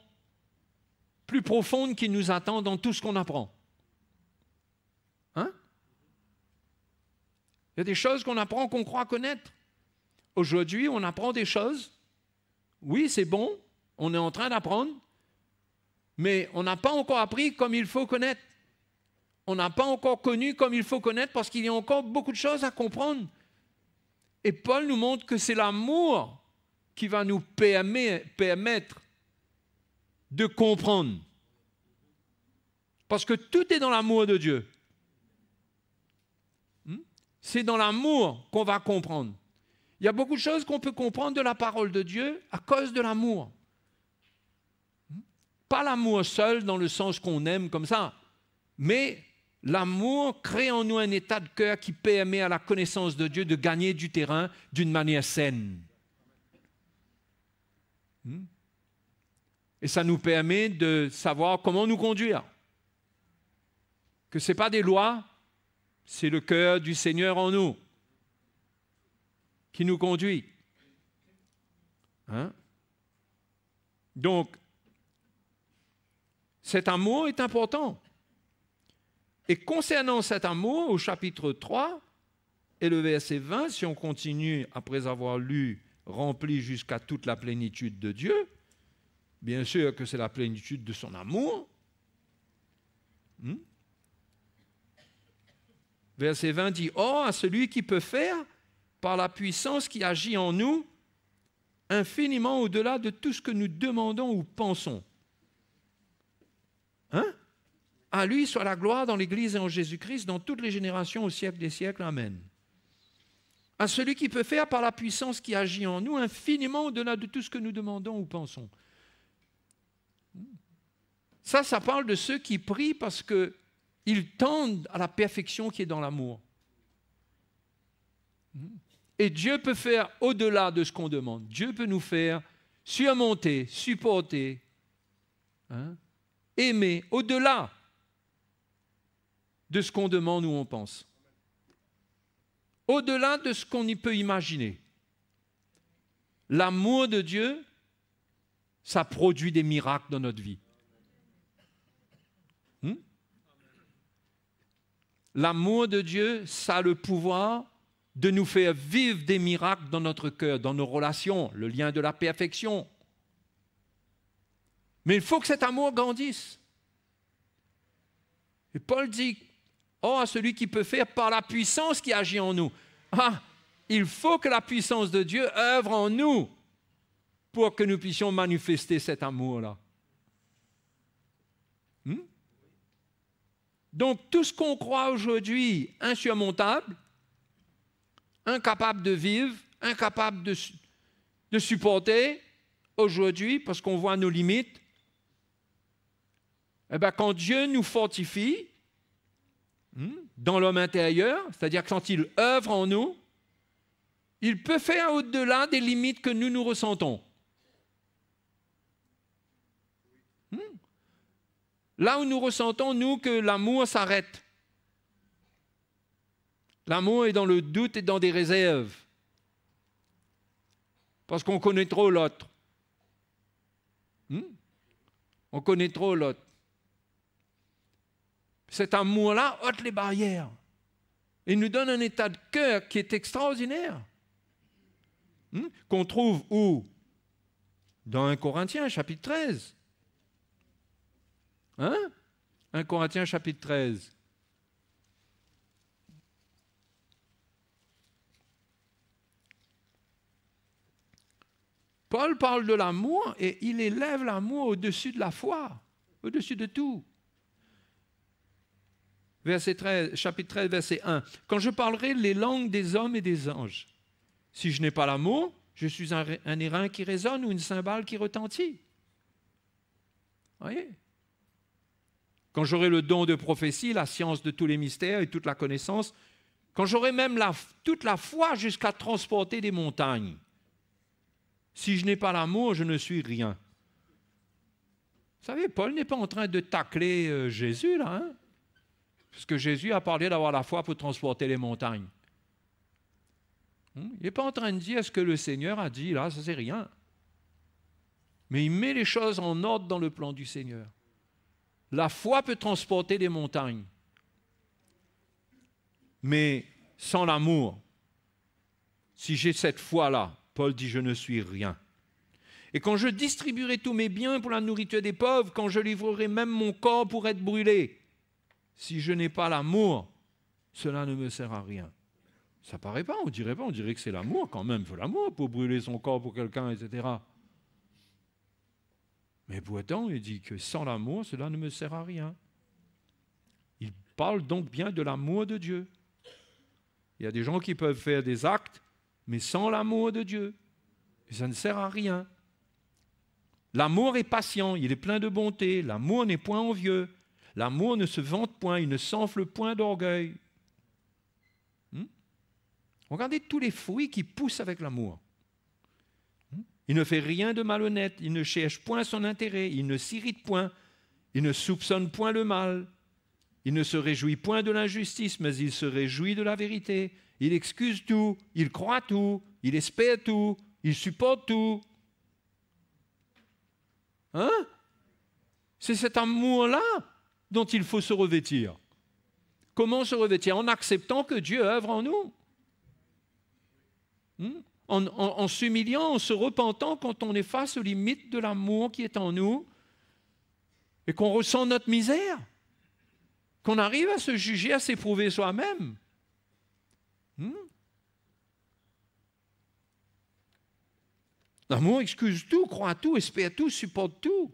plus profonde qui nous attend dans tout ce qu'on apprend. Il y a des choses qu'on apprend qu'on croit connaître. Aujourd'hui, on apprend des choses. Oui, c'est bon, on est en train d'apprendre, mais on n'a pas encore appris comme il faut connaître. On n'a pas encore connu comme il faut connaître parce qu'il y a encore beaucoup de choses à comprendre. Et Paul nous montre que c'est l'amour qui va nous permettre de comprendre. Parce que tout est dans l'amour de Dieu. C'est dans l'amour qu'on va comprendre. Il y a beaucoup de choses qu'on peut comprendre de la parole de Dieu à cause de l'amour. Pas l'amour seul dans le sens qu'on aime comme ça, mais l'amour crée en nous un état de cœur qui permet à la connaissance de Dieu de gagner du terrain d'une manière saine. Et ça nous permet de savoir comment nous conduire. Que ce n'est pas des lois, c'est le cœur du Seigneur en nous qui nous conduit. Donc, cet amour est important. Et concernant cet amour, au chapitre 3 et le verset 20, si on continue après avoir lu « rempli jusqu'à toute la plénitude de Dieu », bien sûr que c'est la plénitude de son amour. Verset 20 dit « Or, à celui qui peut faire, par la puissance qui agit en nous, infiniment au-delà de tout ce que nous demandons ou pensons. » À lui soit la gloire dans l'Église et en Jésus-Christ, dans toutes les générations, au siècle des siècles. Amen. À celui qui peut faire par la puissance qui agit en nous, infiniment au-delà de tout ce que nous demandons ou pensons. Ça parle de ceux qui prient parce qu'ils tendent à la perfection qui est dans l'amour. Et Dieu peut faire au-delà de ce qu'on demande. Dieu peut nous faire surmonter, supporter, aimer au-delà de ce qu'on demande ou on pense. Au-delà de ce qu'on y peut imaginer. L'amour de Dieu ça produit des miracles dans notre vie. L'amour de Dieu, ça a le pouvoir de nous faire vivre des miracles dans notre cœur, dans nos relations, le lien de la perfection. Mais il faut que cet amour grandisse. Et Paul dit, à celui qui peut faire par la puissance qui agit en nous. Il faut que la puissance de Dieu œuvre en nous pour que nous puissions manifester cet amour-là. Donc, tout ce qu'on croit aujourd'hui insurmontable, incapable de vivre, incapable de supporter aujourd'hui, parce qu'on voit nos limites, quand Dieu nous fortifie dans l'homme intérieur, c'est-à-dire que quand il œuvre en nous, il peut faire au-delà des limites que nous ressentons. Là où nous ressentons, nous, que l'amour s'arrête. L'amour est dans le doute et dans des réserves. Parce qu'on connaît trop l'autre. On connaît trop l'autre. Cet amour-là ôte les barrières. Et nous donne un état de cœur qui est extraordinaire. Qu'on trouve où? Dans 1 Corinthiens, chapitre 13. 1 Corinthiens, chapitre 13. Paul parle de l'amour et il élève l'amour au-dessus de la foi, au-dessus de tout. Verset 13, chapitre 13, verset 1. « Quand je parlerai les langues des hommes et des anges, si je n'ai pas l'amour, je suis un airain qui résonne ou une cymbale qui retentit. » Voyez ? Quand j'aurai le don de prophétie, la science de tous les mystères et toute la connaissance, quand j'aurai même toute la foi jusqu'à transporter des montagnes, si je n'ai pas l'amour, je ne suis rien. Vous savez, Paul n'est pas en train de tacler Jésus, là, parce que Jésus a parlé d'avoir la foi pour transporter les montagnes. Il n'est pas en train de dire ce que le Seigneur a dit, là, ça c'est rien. Mais il met les choses en ordre dans le plan du Seigneur. La foi peut transporter des montagnes. Mais sans l'amour, si j'ai cette foi-là, Paul dit, je ne suis rien. Et quand je distribuerai tous mes biens pour la nourriture des pauvres, quand je livrerai même mon corps pour être brûlé, si je n'ai pas l'amour, cela ne me sert à rien. Ça paraît pas, on dirait que c'est l'amour quand même. Il faut l'amour pour brûler son corps pour quelqu'un, etc. Mais pourtant, il dit que sans l'amour, cela ne me sert à rien. Il parle donc bien de l'amour de Dieu. Il y a des gens qui peuvent faire des actes, mais sans l'amour de Dieu. Et ça ne sert à rien. L'amour est patient, il est plein de bonté. L'amour n'est point envieux. L'amour ne se vante point, il ne s'enfle point d'orgueil. Regardez tous les fruits qui poussent avec l'amour. Il ne fait rien de malhonnête, il ne cherche point son intérêt, il ne s'irrite point, il ne soupçonne point le mal, il ne se réjouit point de l'injustice, mais il se réjouit de la vérité. Il excuse tout, il croit tout, il espère tout, il supporte tout. C'est cet amour-là dont il faut se revêtir. Comment se revêtir? En acceptant que Dieu œuvre en nous. En s'humiliant, en se repentant quand on est face aux limites de l'amour qui est en nous et qu'on ressent notre misère, qu'on arrive à se juger, à s'éprouver soi-même. L'amour excuse tout, croit tout, espère tout, supporte tout.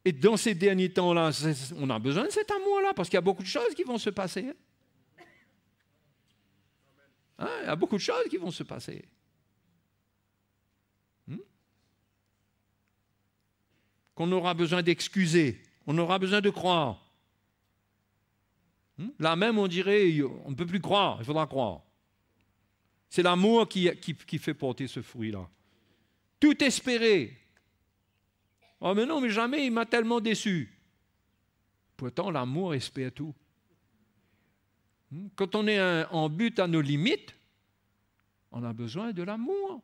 Et dans ces derniers temps-là, on a besoin de cet amour-là parce qu'il y a beaucoup de choses qui vont se passer. Il y a beaucoup de choses qui vont se passer. Qu'on aura besoin d'excuser, on aura besoin de croire. Là même, on dirait, on ne peut plus croire, il faudra croire. C'est l'amour qui fait porter ce fruit-là. Tout espérer. Oh mais non, mais jamais il m'a tellement déçu. Pourtant, l'amour espère tout. Quand on est en but à nos limites, on a besoin de l'amour.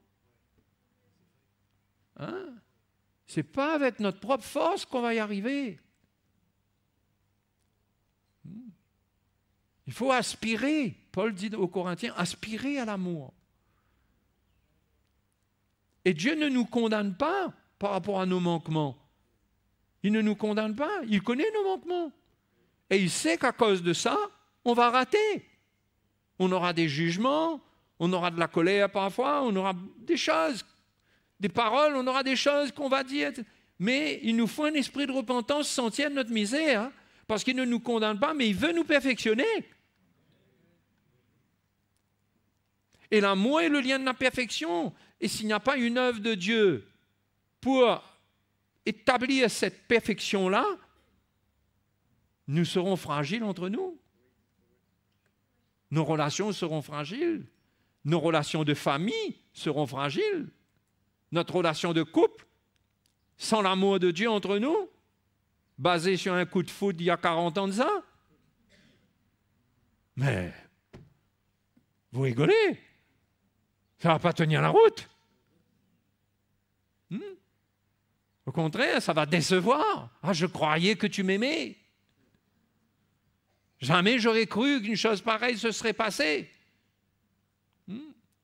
Ce n'est pas avec notre propre force qu'on va y arriver. Il faut aspirer, Paul dit aux Corinthiens, aspirer à l'amour. Et Dieu ne nous condamne pas par rapport à nos manquements. Il ne nous condamne pas, il connaît nos manquements. Et il sait qu'à cause de ça, on va rater. On aura des jugements, on aura de la colère parfois, on aura des choses, des paroles, on aura des choses qu'on va dire. Mais il nous faut un esprit de repentance sentir notre misère, hein, parce qu'il ne nous condamne pas, mais il veut nous perfectionner. Et l'amour est le lien de la perfection. Et s'il n'y a pas une œuvre de Dieu pour établir cette perfection-là, nous serons fragiles entre nous. Nos relations seront fragiles. Nos relations de famille seront fragiles. Notre relation de couple, sans l'amour de Dieu entre nous, basée sur un coup de foudre d'il y a 40 ans de ça. Mais, vous rigolez, ça ne va pas tenir la route. Au contraire, ça va décevoir. Ah, je croyais que tu m'aimais. Jamais j'aurais cru qu'une chose pareille se serait passée.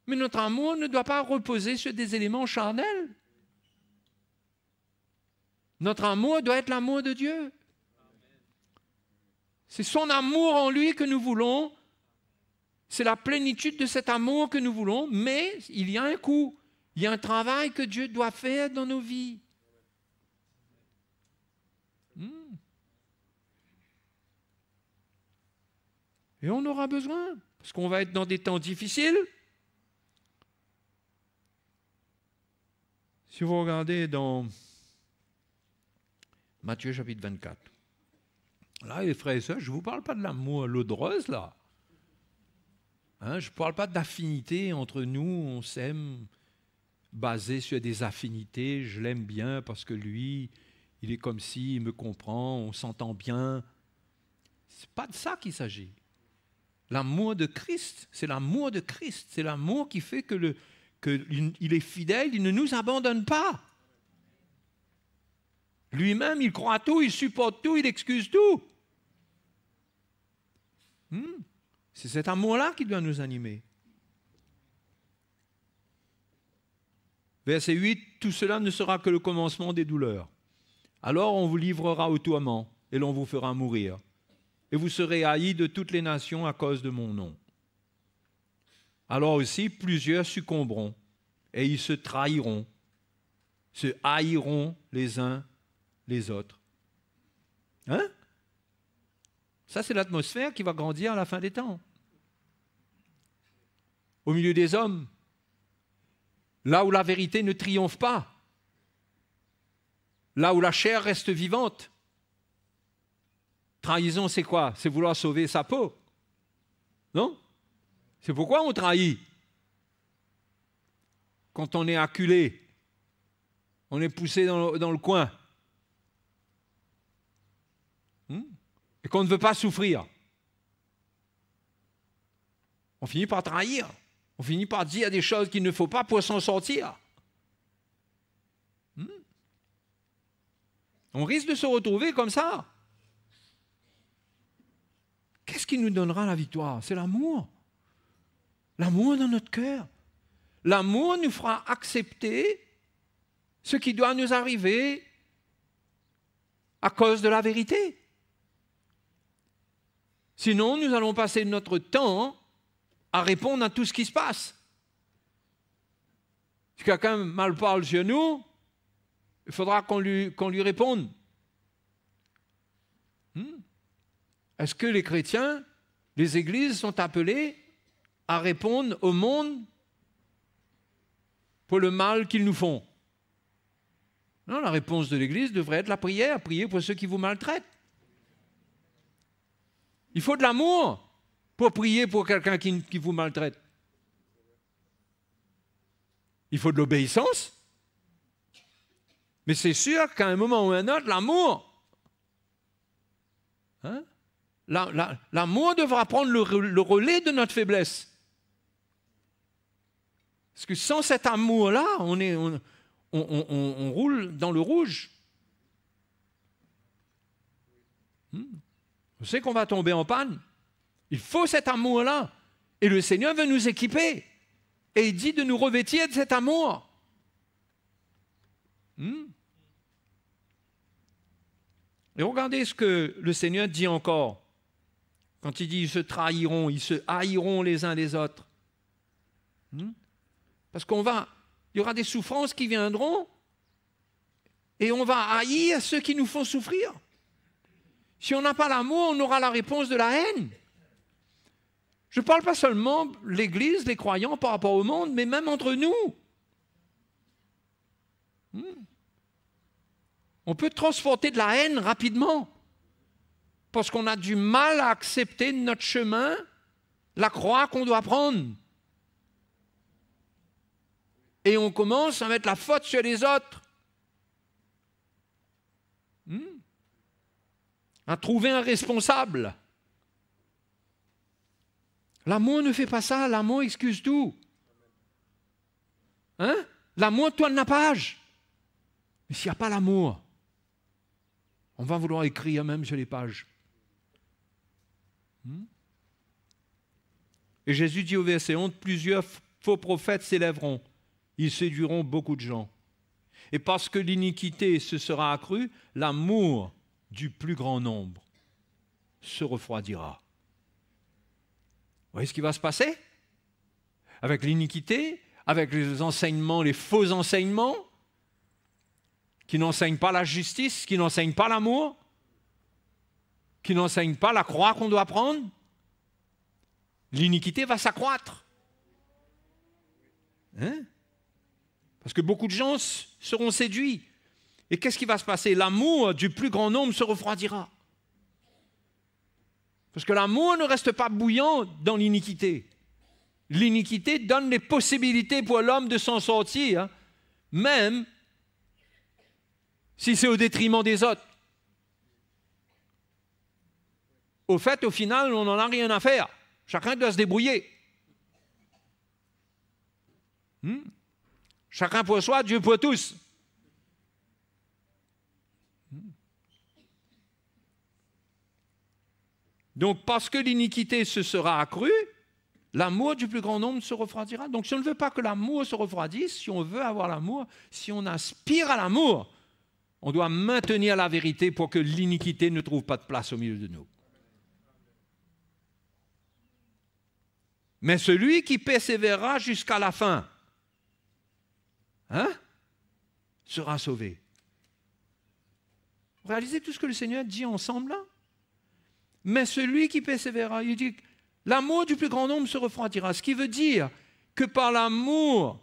Mais notre amour ne doit pas reposer sur des éléments charnels. Notre amour doit être l'amour de Dieu. C'est son amour en lui que nous voulons. C'est la plénitude de cet amour que nous voulons, mais il y a un coût. Il y a un travail que Dieu doit faire dans nos vies. Et on aura besoin, parce qu'on va être dans des temps difficiles. Si vous regardez dans Matthieu chapitre 24, là, les frères et sœurs, je ne vous parle pas de l'amour à l'eau de rose, là. Hein, je ne parle pas d'affinité entre nous, on s'aime basé sur des affinités, je l'aime bien parce que lui, il est comme ci, il me comprend, on s'entend bien. Ce n'est pas de ça qu'il s'agit. L'amour de Christ, c'est l'amour de Christ, c'est l'amour qui fait qu'il est fidèle, il ne nous abandonne pas. Lui-même, il croit tout, il supporte tout, il excuse tout. C'est cet amour-là qui doit nous animer. Verset 8, tout cela ne sera que le commencement des douleurs. Alors on vous livrera au tourment et l'on vous fera mourir. Et vous serez haïs de toutes les nations à cause de mon nom. Alors aussi, plusieurs succomberont et ils se trahiront, se haïront les uns les autres. Hein? Ça, c'est l'atmosphère qui va grandir à la fin des temps. Au milieu des hommes, là où la vérité ne triomphe pas, là où la chair reste vivante. Trahison, c'est quoi? C'est vouloir sauver sa peau. Non? C'est pourquoi on trahit. Quand on est acculé, on est poussé dans le coin. Et qu'on ne veut pas souffrir. On finit par trahir. On finit par dire des choses qu'il ne faut pas pour s'en sortir. On risque de se retrouver comme ça. Qu'est-ce qui nous donnera la victoire? C'est l'amour. L'amour dans notre cœur. L'amour nous fera accepter ce qui doit nous arriver à cause de la vérité. Sinon, nous allons passer notre temps à répondre à tout ce qui se passe. Si quelqu'un mal parle sur nous, il faudra qu'on lui réponde. Est-ce que les chrétiens, les églises sont appelées à répondre au monde pour le mal qu'ils nous font? Non, la réponse de l'église devrait être la prière, prier pour ceux qui vous maltraitent. Il faut de l'amour pour prier pour quelqu'un qui vous maltraite. Il faut de l'obéissance. Mais c'est sûr qu'à un moment ou à un autre, l'amour, l'amour devra prendre le relais de notre faiblesse. Parce que sans cet amour-là, on roule dans le rouge. On sait qu'on va tomber en panne. Il faut cet amour-là. Et le Seigneur veut nous équiper. Et il dit de nous revêtir de cet amour. Et regardez ce que le Seigneur dit encore. Quand il dit ils se trahiront, ils se haïront les uns les autres. Parce il y aura des souffrances qui viendront et on va haïr ceux qui nous font souffrir. Si on n'a pas l'amour, on aura la réponse de la haine. Je ne parle pas seulement l'Église, les croyants par rapport au monde, mais même entre nous. On peut transporter de la haine rapidement parce qu'on a du mal à accepter notre chemin, la croix qu'on doit prendre. Et on commence à mettre la faute sur les autres. À trouver un responsable. L'amour ne fait pas ça, l'amour excuse tout. L'amour tourne la page. Mais s'il n'y a pas l'amour, on va vouloir écrire même sur les pages. Et Jésus dit au verset 11, plusieurs faux prophètes s'élèveront. Ils séduiront beaucoup de gens. Et parce que l'iniquité se sera accrue, l'amour du plus grand nombre se refroidira. Vous voyez ce qui va se passer? Avec l'iniquité, avec les enseignements, les faux enseignements, qui n'enseignent pas la justice, qui n'enseignent pas l'amour, qui n'enseignent pas la croix qu'on doit prendre, l'iniquité va s'accroître. Parce que beaucoup de gens seront séduits. Et qu'est-ce qui va se passer? L'amour du plus grand nombre se refroidira. Parce que l'amour ne reste pas bouillant dans l'iniquité. L'iniquité donne les possibilités pour l'homme de s'en sortir, même si c'est au détriment des autres. Au fait, au final, on n'en a rien à faire. Chacun doit se débrouiller. Chacun pour soi, Dieu pour tous. Donc, parce que l'iniquité se sera accrue, l'amour du plus grand nombre se refroidira. Donc, si on ne veut pas que l'amour se refroidisse, si on veut avoir l'amour, si on aspire à l'amour, on doit maintenir la vérité pour que l'iniquité ne trouve pas de place au milieu de nous. Mais celui qui persévérera jusqu'à la fin, sera sauvé. Vous réalisez tout ce que le Seigneur dit ensemble là? Mais celui qui persévérera, il dit, l'amour du plus grand nombre se refroidira. Ce qui veut dire que par l'amour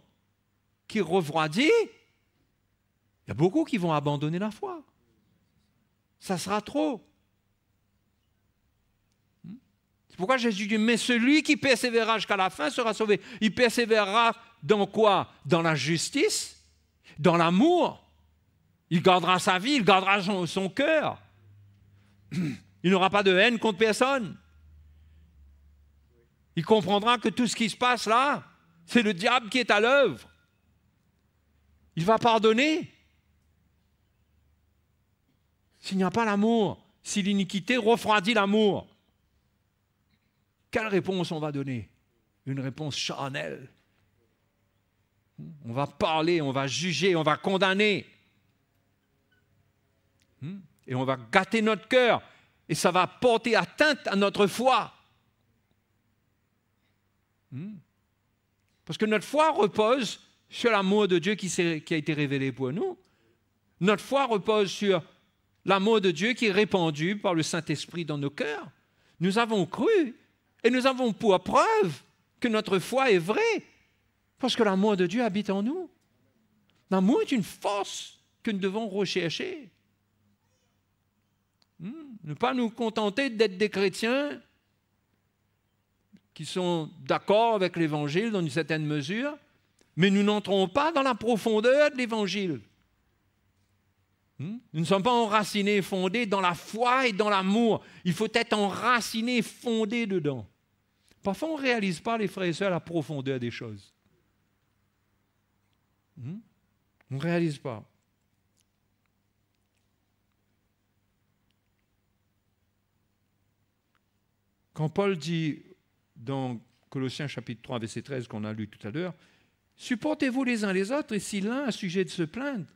qui refroidit, il y a beaucoup qui vont abandonner la foi. Ça sera trop. C'est pourquoi Jésus dit, mais celui qui persévérera jusqu'à la fin sera sauvé. Il persévérera dans quoi? Dans la justice, dans l'amour. Il gardera sa vie, il gardera son cœur. Il n'aura pas de haine contre personne. Il comprendra que tout ce qui se passe là, c'est le diable qui est à l'œuvre. Il va pardonner. S'il n'y a pas l'amour, si l'iniquité refroidit l'amour, quelle réponse on va donner? Une réponse charnelle. On va parler, on va juger, on va condamner. Et on va gâter notre cœur. Et ça va porter atteinte à notre foi. Parce que notre foi repose sur l'amour de Dieu qui a été révélé pour nous. Notre foi repose sur l'amour de Dieu qui est répandu par le Saint-Esprit dans nos cœurs. Nous avons cru et nous avons pour preuve que notre foi est vraie parce que l'amour de Dieu habite en nous. L'amour est une force que nous devons rechercher. Ne pas nous contenter d'être des chrétiens qui sont d'accord avec l'Évangile dans une certaine mesure, mais nous n'entrons pas dans la profondeur de l'Évangile. Nous ne sommes pas enracinés, fondés dans la foi et dans l'amour. Il faut être enraciné, fondé dedans. Parfois, on ne réalise pas, les frères et sœurs, la profondeur des choses. On ne réalise pas. Quand Paul dit dans Colossiens chapitre 3, verset 13, qu'on a lu tout à l'heure, « Supportez-vous les uns les autres, et si l'un a sujet de se plaindre,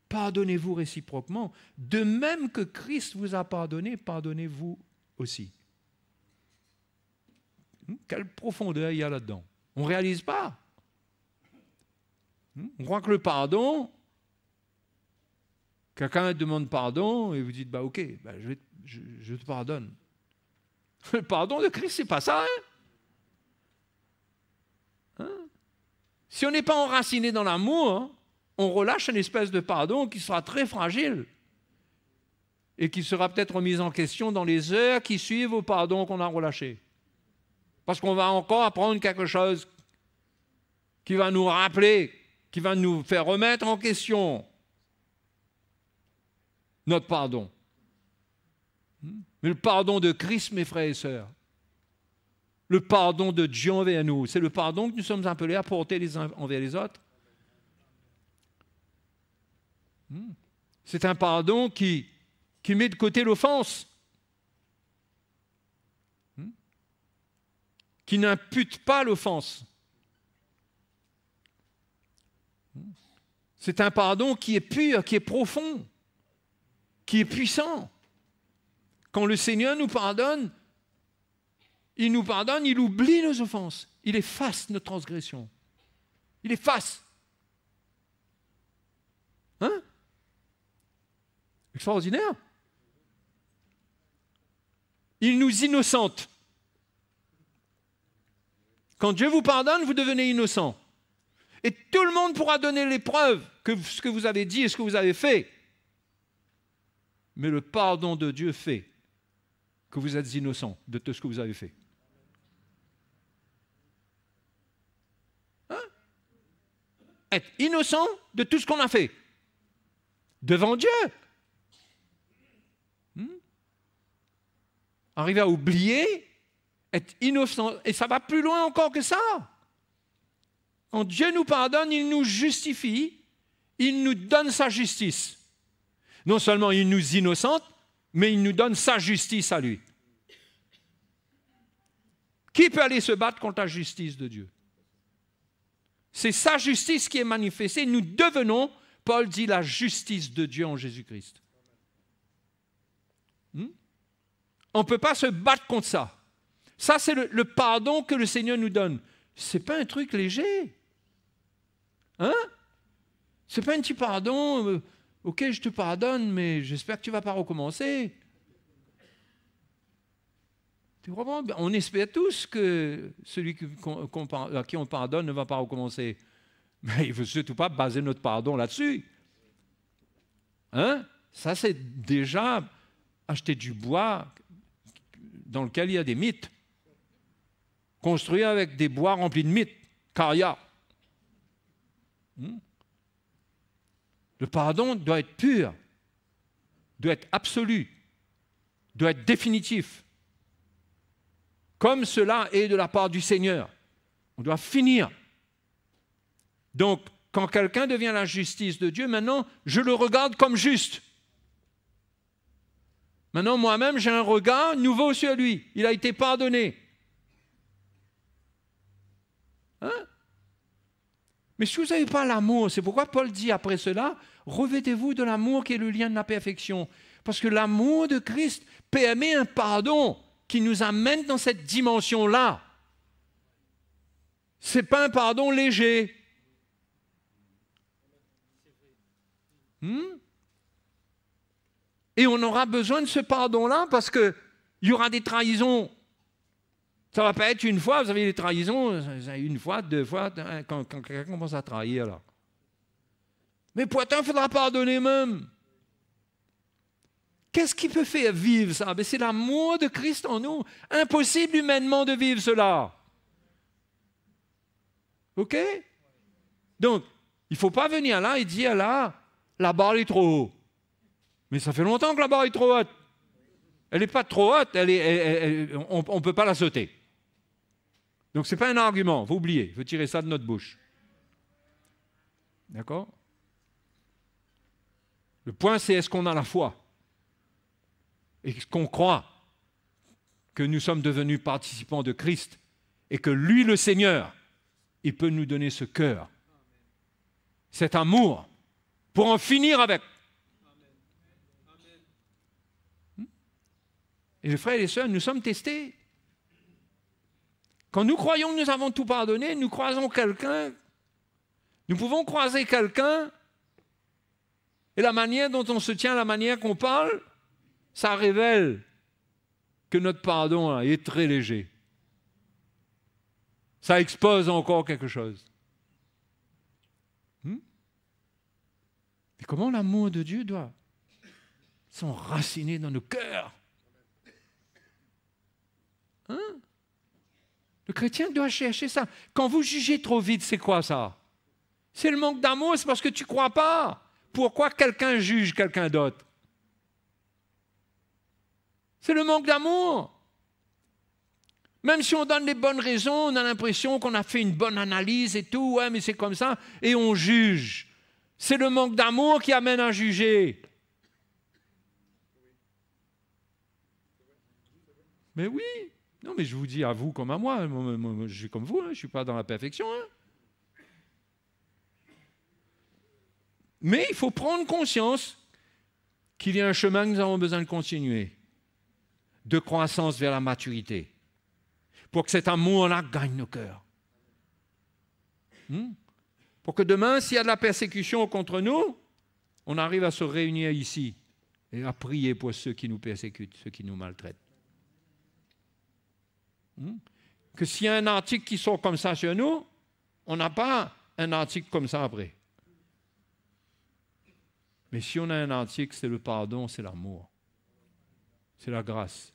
pardonnez-vous réciproquement. De même que Christ vous a pardonné, pardonnez-vous aussi. » Quelle profondeur il y a là-dedans. On ne réalise pas. On croit que le pardon, quelqu'un demande pardon et vous dites, bah, ok, bah, je te pardonne. Le pardon de Christ, ce n'est pas ça. Si on n'est pas enraciné dans l'amour, on relâche une espèce de pardon qui sera très fragile et qui sera peut-être remis en question dans les heures qui suivent au pardon qu'on a relâché. Parce qu'on va encore apprendre quelque chose qui va nous rappeler, qui va nous faire remettre en question notre pardon. Mais le pardon de Christ, mes frères et sœurs, le pardon de Dieu envers nous, c'est le pardon que nous sommes appelés à porter les uns envers les autres. C'est un pardon qui met de côté l'offense, qui n'impute pas l'offense. C'est un pardon qui est pur, qui est profond, qui est puissant. Quand le Seigneur nous pardonne, il oublie nos offenses, il efface nos transgressions. Il efface. Hein? Extraordinaire. Il nous innocente. Quand Dieu vous pardonne, vous devenez innocent. Et tout le monde pourra donner les preuves que ce que vous avez dit et ce que vous avez fait. Mais le pardon de Dieu fait que vous êtes innocent de tout ce que vous avez fait. Hein? Être innocent de tout ce qu'on a fait. Devant Dieu. Arriver à oublier, être innocent. Et ça va plus loin encore que ça. Quand Dieu nous pardonne, il nous justifie, il nous donne sa justice. Non seulement il nous innocente, mais il nous donne sa justice à lui. Qui peut aller se battre contre la justice de Dieu? C'est sa justice qui est manifestée. Nous devenons, Paul dit, la justice de Dieu en Jésus-Christ. On ne peut pas se battre contre ça. Ça, c'est le pardon que le Seigneur nous donne. Ce n'est pas un truc léger. Hein? Ce n'est pas un petit pardon. Ok, je te pardonne, mais j'espère que tu ne vas pas recommencer. On espère tous que celui à qui on pardonne ne va pas recommencer. Mais il ne faut surtout pas baser notre pardon là-dessus. Hein? Ça, c'est déjà acheter du bois dans lequel il y a des mythes. Construit avec des bois remplis de mythes, caria. Le pardon doit être pur, doit être absolu, doit être définitif. Comme cela est de la part du Seigneur. On doit finir. Donc, quand quelqu'un devient la justice de Dieu, maintenant, je le regarde comme juste. Maintenant, moi-même, j'ai un regard nouveau sur lui. Il a été pardonné. Hein? Mais si vous n'avez pas l'amour, c'est pourquoi Paul dit après cela, revêtez-vous de l'amour qui est le lien de la perfection. Parce que l'amour de Christ permet un pardon qui nous amène dans cette dimension-là. Ce n'est pas un pardon léger. Et on aura besoin de ce pardon-là parce qu'il y aura des trahisons. Ça ne va pas être une fois, vous avez des trahisons, une fois, deux fois, quand quelqu'un commence à trahir, là. Mais pourtant, il faudra pardonner même. Qu'est-ce qui peut faire vivre ça? C'est l'amour de Christ en nous. Impossible humainement de vivre cela. OK? Donc, il ne faut pas venir là et dire là, la barre est trop haute. Mais ça fait longtemps que la barre est trop haute. Elle n'est pas trop haute, on ne peut pas la sauter. Donc, ce n'est pas un argument, il faut oublier, il faut tirer ça de notre bouche. D'accord? Le point, c'est est-ce qu'on a la foi? Est-ce qu'on croit que nous sommes devenus participants de Christ et que lui, le Seigneur, il peut nous donner ce cœur, cet amour, pour en finir avec. Et les frères et les sœurs, nous sommes testés. Quand nous croyons que nous avons tout pardonné, nous croisons quelqu'un, nous pouvons croiser quelqu'un, et la manière dont on se tient, la manière qu'on parle, ça révèle que notre pardon là, est très léger. Ça expose encore quelque chose. Et comment l'amour de Dieu doit s'enraciner dans nos cœurs? Le chrétien doit chercher ça. Quand vous jugez trop vite, c'est quoi ça? C'est le manque d'amour, c'est parce que tu ne crois pas. Pourquoi quelqu'un juge quelqu'un d'autre? C'est le manque d'amour. Même si on donne les bonnes raisons, on a l'impression qu'on a fait une bonne analyse et tout, ouais, mais c'est comme ça, et on juge. C'est le manque d'amour qui amène à juger. Mais oui. Non, mais je vous dis à vous comme à moi. Moi je suis comme vous, hein, je ne suis pas dans la perfection. Hein. Mais il faut prendre conscience qu'il y a un chemin que nous avons besoin de continuer, de croissance vers la maturité, pour que cet amour-là gagne nos cœurs. Pour que demain, s'il y a de la persécution contre nous, on arrive à se réunir ici et à prier pour ceux qui nous persécutent, ceux qui nous maltraitent. Que s'il y a un article qui sort comme ça sur nous, on n'a pas un article comme ça après. Mais si on a un article, c'est le pardon, c'est l'amour. C'est la grâce.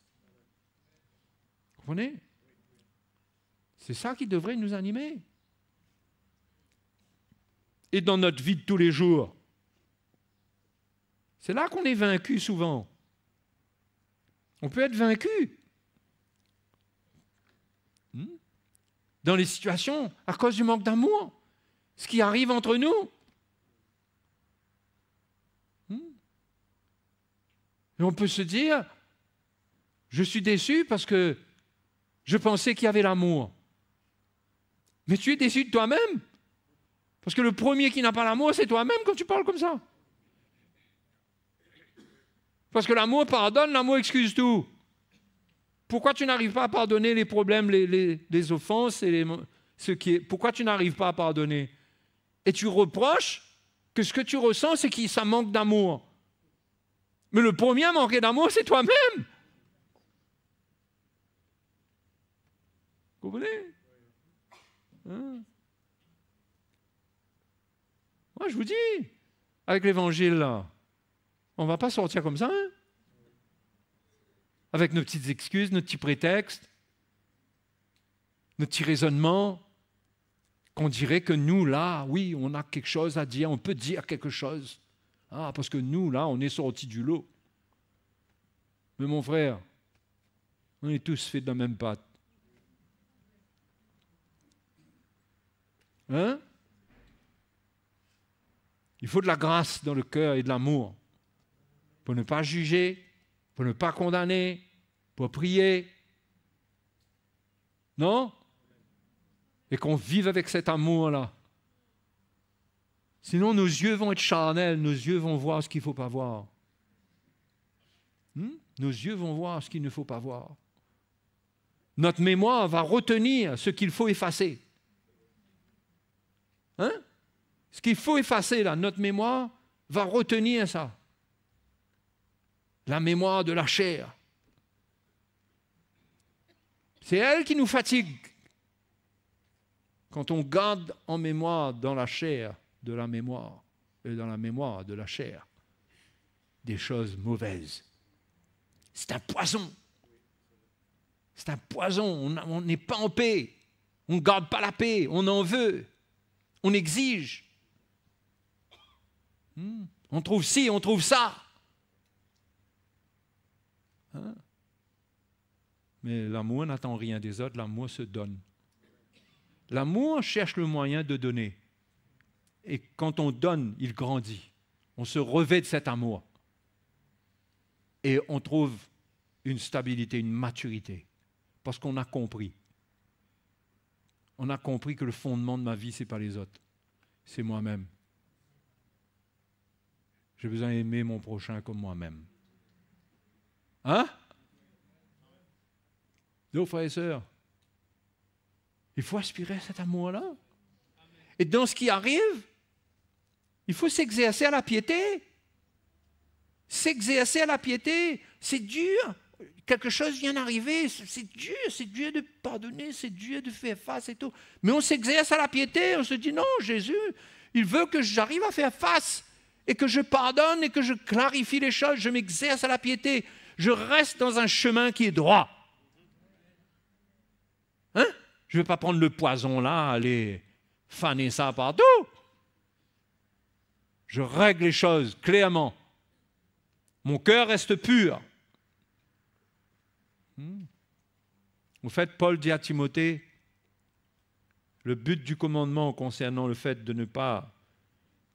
Vous comprenez? C'est ça qui devrait nous animer. Et dans notre vie de tous les jours, c'est là qu'on est vaincu souvent. On peut être vaincu. Dans les situations, à cause du manque d'amour, ce qui arrive entre nous. Et on peut se dire, je suis déçu parce que je pensais qu'il y avait l'amour. Mais tu es déçu de toi-même. Parce que le premier qui n'a pas l'amour, c'est toi-même quand tu parles comme ça. Parce que l'amour pardonne, l'amour excuse tout. Pourquoi tu n'arrives pas à pardonner les problèmes, les offenses et pourquoi tu n'arrives pas à pardonner? Et tu reproches que ce que tu ressens, c'est que ça manque d'amour. Mais le premier à manquer d'amour, c'est toi-même. Vous comprenez? Moi, je vous dis, avec l'évangile, là, on ne va pas sortir comme ça, hein? Avec nos petites excuses, nos petits prétextes, nos petits raisonnements, qu'on dirait que nous, là, oui, on a quelque chose à dire, on peut dire quelque chose. Ah, parce que nous, là, on est sortis du lot. Mais mon frère, on est tous faits de la même pâte. Hein? Il faut de la grâce dans le cœur et de l'amour pour ne pas juger, pour ne pas condamner, pour prier. Non? Et qu'on vive avec cet amour-là. Sinon, nos yeux vont être charnels, nos yeux vont voir ce qu'il ne faut pas voir. Nos yeux vont voir ce qu'il ne faut pas voir. Notre mémoire va retenir ce qu'il faut effacer. Hein? Ce qu'il faut effacer, là, notre mémoire va retenir ça. La mémoire de la chair. C'est elle qui nous fatigue. Quand on garde en mémoire dans la chair de la mémoire, et dans la mémoire de la chair, des choses mauvaises. C'est un poison. C'est un poison. On n'est pas en paix. On ne garde pas la paix. On en veut. On exige. On trouve ci, on trouve ça. Hein? Mais l'amour n'attend rien des autres, l'amour se donne. L'amour cherche le moyen de donner. Et quand on donne, il grandit. On se revêt de cet amour. Et on trouve une stabilité, une maturité. Parce qu'on a compris. On a compris que le fondement de ma vie, ce n'est pas les autres. C'est moi-même. J'ai besoin d'aimer mon prochain comme moi-même. Hein? Nos frères et sœurs, il faut aspirer à cet amour-là. Et dans ce qui arrive, il faut s'exercer à la piété. S'exercer à la piété, c'est dur. Quelque chose vient d'arriver, c'est dur de pardonner, c'est dur de faire face et tout. Mais on s'exerce à la piété, on se dit non, Jésus, il veut que j'arrive à faire face et que je pardonne et que je clarifie les choses, je m'exerce à la piété. Je reste dans un chemin qui est droit. Hein? Je ne vais pas prendre le poison là, aller faner ça partout. Je règle les choses clairement. Mon cœur reste pur. En fait, Paul dit à Timothée, le but du commandement concernant le fait de ne pas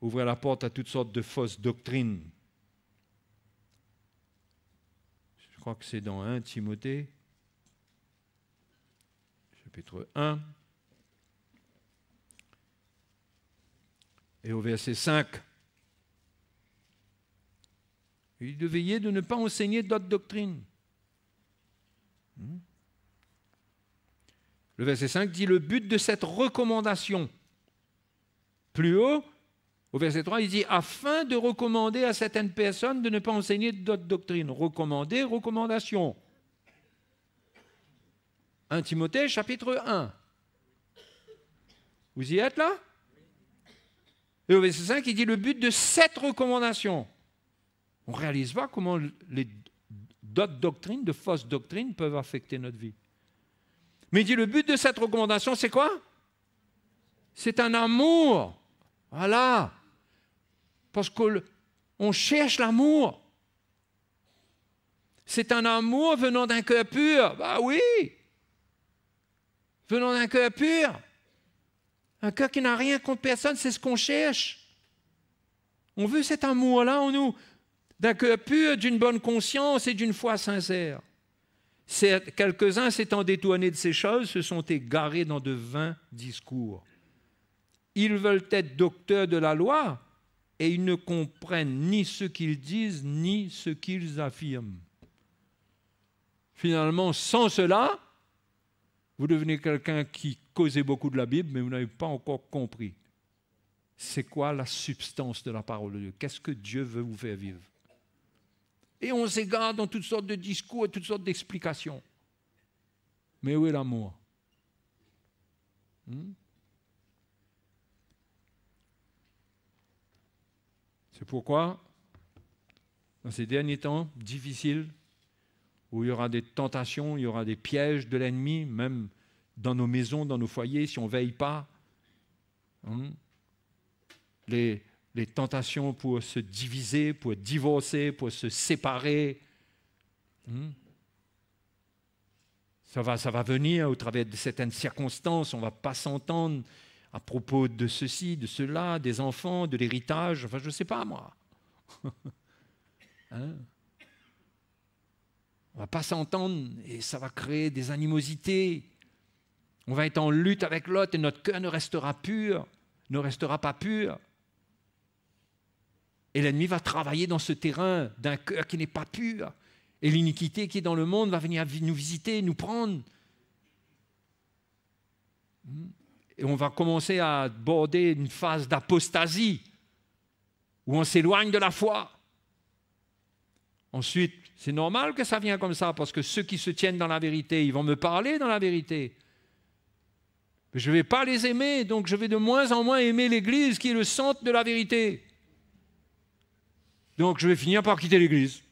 ouvrir la porte à toutes sortes de fausses doctrines. Je crois que c'est dans 1 Timothée, chapitre 1, et au verset 5. Il de veiller de ne pas enseigner d'autres doctrines. Le verset 5 dit le but de cette recommandation. Plus haut, au verset 3, il dit afin de recommander à certaines personnes de ne pas enseigner d'autres doctrines. Recommander, recommandation. 1 Timothée, chapitre 1. Vous y êtes là? Et au verset 5, il dit le but de cette recommandation. On ne réalise pas comment d'autres doctrines, de fausses doctrines, peuvent affecter notre vie. Mais il dit le but de cette recommandation, c'est quoi? C'est un amour. Voilà. Parce qu'on cherche l'amour. C'est un amour venant d'un cœur pur. Bah oui. Venant d'un cœur pur. Un cœur qui n'a rien contre personne, c'est ce qu'on cherche. On veut cet amour-là en nous. D'un cœur pur, d'une bonne conscience et d'une foi sincère. Quelques-uns s'étant détournés de ces choses se sont égarés dans de vains discours. Ils veulent être docteurs de la loi et ils ne comprennent ni ce qu'ils disent ni ce qu'ils affirment. Finalement, sans cela, vous devenez quelqu'un qui causait beaucoup de la Bible, mais vous n'avez pas encore compris. C'est quoi la substance de la parole de Dieu? Qu'est-ce que Dieu veut vous faire vivre? Et on s'égare dans toutes sortes de discours et toutes sortes d'explications. Mais où est l'amour? C'est pourquoi, dans ces derniers temps difficiles, où il y aura des tentations, il y aura des pièges de l'ennemi, même dans nos maisons, dans nos foyers, si on ne veille pas, les tentations pour se diviser, pour divorcer, pour se séparer. Ça va venir au travers de certaines circonstances. On ne va pas s'entendre à propos de ceci, de cela, des enfants, de l'héritage. Enfin, je ne sais pas, moi. On ne va pas s'entendre et ça va créer des animosités. On va être en lutte avec l'autre et notre cœur ne restera pas pur. Et l'ennemi va travailler dans ce terrain d'un cœur qui n'est pas pur. Et l'iniquité qui est dans le monde va venir nous visiter, nous prendre. Et on va commencer à aborder une phase d'apostasie, où on s'éloigne de la foi. Ensuite, c'est normal que ça vienne comme ça, parce que ceux qui se tiennent dans la vérité, ils vont me parler dans la vérité. Mais je ne vais pas les aimer, donc je vais de moins en moins aimer l'Église qui est le centre de la vérité. Donc je vais finir par quitter l'Église.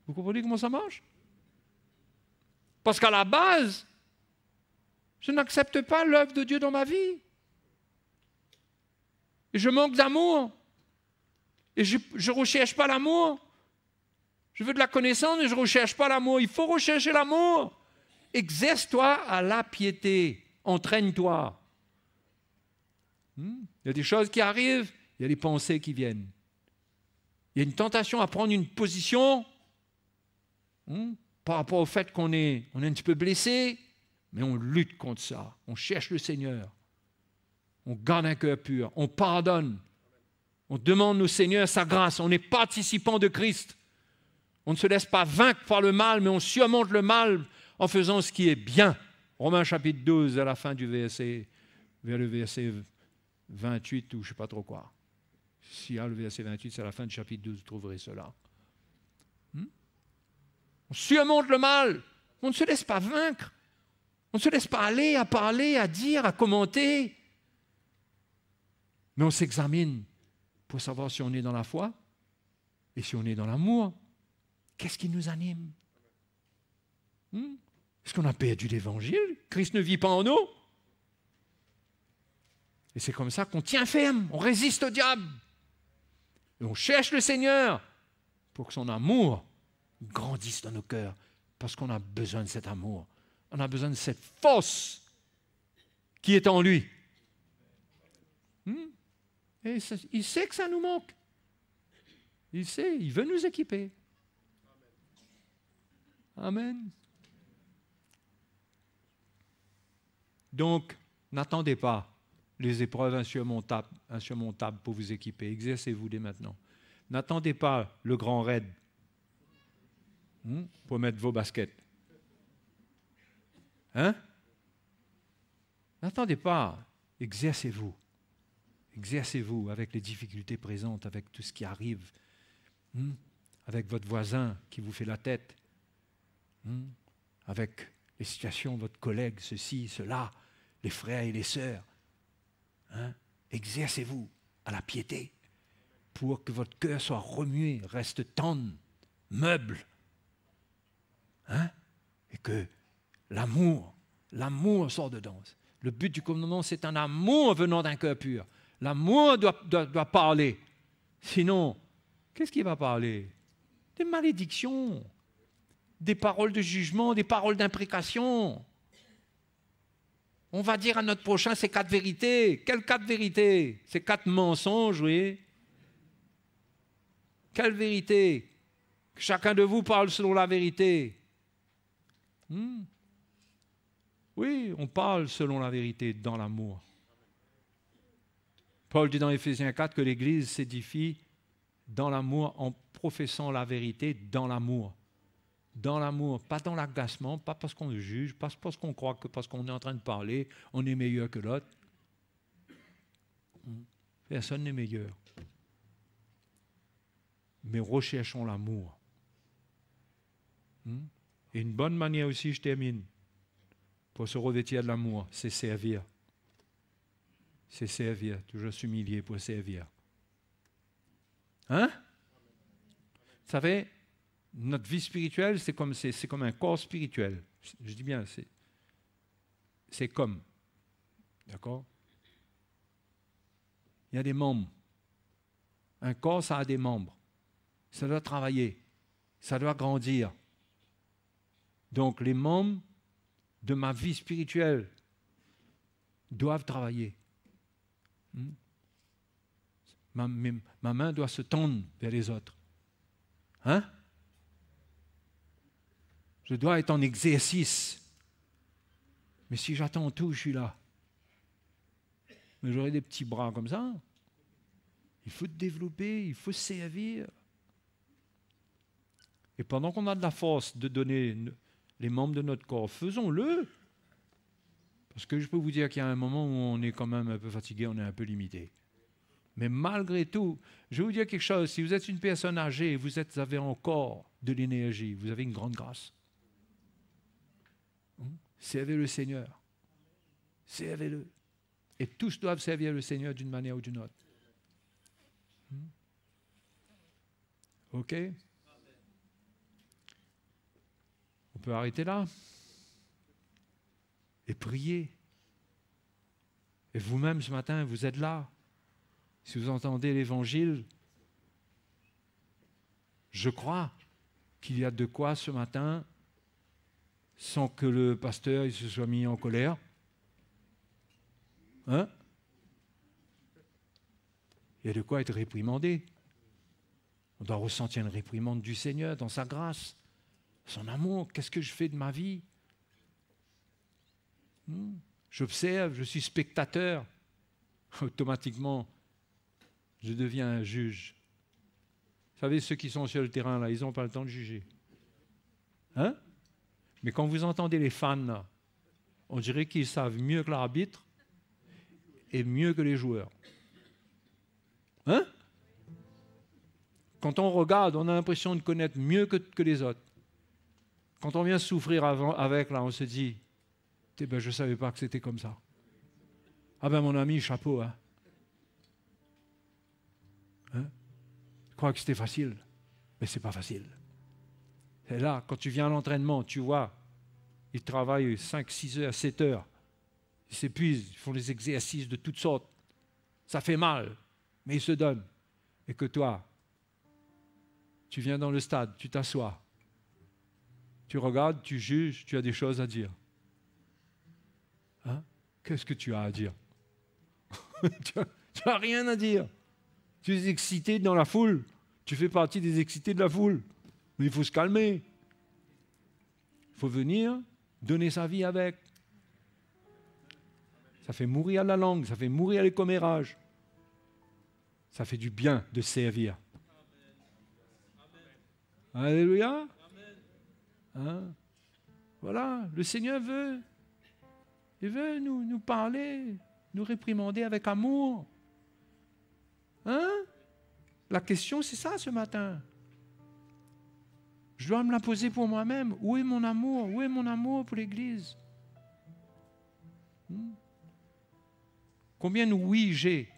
Vous comprenez comment ça marche? Parce qu'à la base, je n'accepte pas l'œuvre de Dieu dans ma vie. Et je manque d'amour. Et je ne recherche pas l'amour. Je veux de la connaissance, mais je ne recherche pas l'amour. Il faut rechercher l'amour. Exerce-toi à la piété. Entraîne-toi. Il y a des choses qui arrivent. Il y a des pensées qui viennent. Il y a une tentation à prendre une position par rapport au fait qu'on est un petit peu blessé, mais on lutte contre ça. On cherche le Seigneur. On garde un cœur pur. On pardonne. On demande au Seigneur sa grâce. On est participant de Christ. On ne se laisse pas vaincre par le mal, mais on surmonte le mal en faisant ce qui est bien. Romains chapitre 12, à la fin du verset, vers le verset 28 ou je ne sais pas trop quoi. S'il y a le verset 28, c'est à la fin du chapitre 12, vous trouverez cela. On surmonte le mal. On ne se laisse pas vaincre. On ne se laisse pas aller à parler, à dire, à commenter. Mais on s'examine pour savoir si on est dans la foi et si on est dans l'amour. Qu'est-ce qui nous anime? Est-ce qu'on a perdu l'Évangile? Christ ne vit pas en nous? Et c'est comme ça qu'on tient ferme, on résiste au diable. Et on cherche le Seigneur pour que son amour grandisse dans nos cœurs, parce qu'on a besoin de cet amour. On a besoin de cette force qui est en lui. Et il sait que ça nous manque. Il sait, il veut nous équiper. Amen. Donc, n'attendez pas les épreuves insurmontables pour vous équiper. Exercez-vous dès maintenant. N'attendez pas le grand raid pour mettre vos baskets. N'attendez pas. Exercez-vous. Exercez-vous avec les difficultés présentes, avec tout ce qui arrive, avec votre voisin qui vous fait la tête, avec les situations, votre collègue, ceci, cela, les frères et les sœurs. Exercez-vous à la piété pour que votre cœur soit remué, reste tendre, meuble. Et que l'amour sort dedans. Le but du commandement, c'est un amour venant d'un cœur pur. L'amour doit parler. Sinon, qu'est-ce qu'il va parler? Des malédictions, des paroles de jugement, des paroles d'imprécation. On va dire à notre prochain ces 4 vérités. Quelles 4 vérités? Ces 4 mensonges, oui. Quelle vérité? Que chacun de vous parle selon la vérité. Oui, on parle selon la vérité, dans l'amour. Paul dit dans Éphésiens 4 que l'Église s'édifie dans l'amour en professant la vérité dans l'amour. Dans l'amour, pas dans l'agacement, pas parce qu'on juge, pas parce qu'on croit que parce qu'on est en train de parler, on est meilleur que l'autre. Personne n'est meilleur. Mais recherchons l'amour. Et une bonne manière aussi, je termine, pour se revêtir de l'amour, c'est servir. C'est servir, toujours s'humilier pour servir. Vous savez, notre vie spirituelle, c'est comme un corps spirituel. Je dis bien, c'est comme. D'accord? Il y a des membres. Un corps, ça a des membres. Ça doit travailler. Ça doit grandir. Donc, les membres de ma vie spirituelle doivent travailler. Ma main doit se tendre vers les autres. Je dois être en exercice. Mais si j'attends tout, je suis là. Mais j'aurai des petits bras comme ça. Il faut développer, il faut servir. Et pendant qu'on a de la force de donner les membres de notre corps, faisons-le. Parce que je peux vous dire qu'il y a un moment où on est quand même un peu fatigué, on est un peu limité. Mais malgré tout, je vais vous dire quelque chose. Si vous êtes une personne âgée et vous avez encore de l'énergie, vous avez une grande grâce. Servez le Seigneur. Servez-le. Et tous doivent servir le Seigneur d'une manière ou d'une autre. OK? On peut arrêter là et prier. Et vous-même, ce matin, vous êtes là. Si vous entendez l'Évangile, je crois qu'il y a de quoi ce matin, sans que le pasteur il se soit mis en colère. Il y a de quoi être réprimandé. On doit ressentir une réprimande du Seigneur dans sa grâce, son amour. Qu'est-ce que je fais de ma vie? J'observe, je suis spectateur. Automatiquement, je deviens un juge. Vous savez, ceux qui sont sur le terrain, là, ils n'ont pas le temps de juger. Hein? Mais quand vous entendez les fans, là, on dirait qu'ils savent mieux que l'arbitre et mieux que les joueurs. Hein? Quand on regarde, on a l'impression de connaître mieux que les autres. Quand on vient souffrir avec, là, on se dit, ben, je ne savais pas que c'était comme ça. Ah ben mon ami, chapeau. Hein? Je crois que c'était facile, mais ce n'est pas facile. Et là, quand tu viens à l'entraînement, tu vois, ils travaillent 5, 6 heures, 7 heures. Ils s'épuisent, ils font des exercices de toutes sortes. Ça fait mal, mais ils se donnent. Et que toi, tu viens dans le stade, tu t'assois, tu regardes, tu juges, tu as des choses à dire. Hein? Qu'est-ce que tu as à dire? Tu n'as rien à dire. Tu es excité dans la foule. Tu fais partie des excités de la foule. Mais il faut se calmer. Il faut venir donner sa vie avec. Ça fait mourir la langue, ça fait mourir les commérages. Ça fait du bien de servir. Alléluia. Hein? Voilà, le Seigneur veut. Il veut nous parler, nous réprimander avec amour. Hein? La question, c'est ça ce matin. Je dois me la poser pour moi-même. Où est mon amour? Où est mon amour pour l'Église? Combien de oui j'ai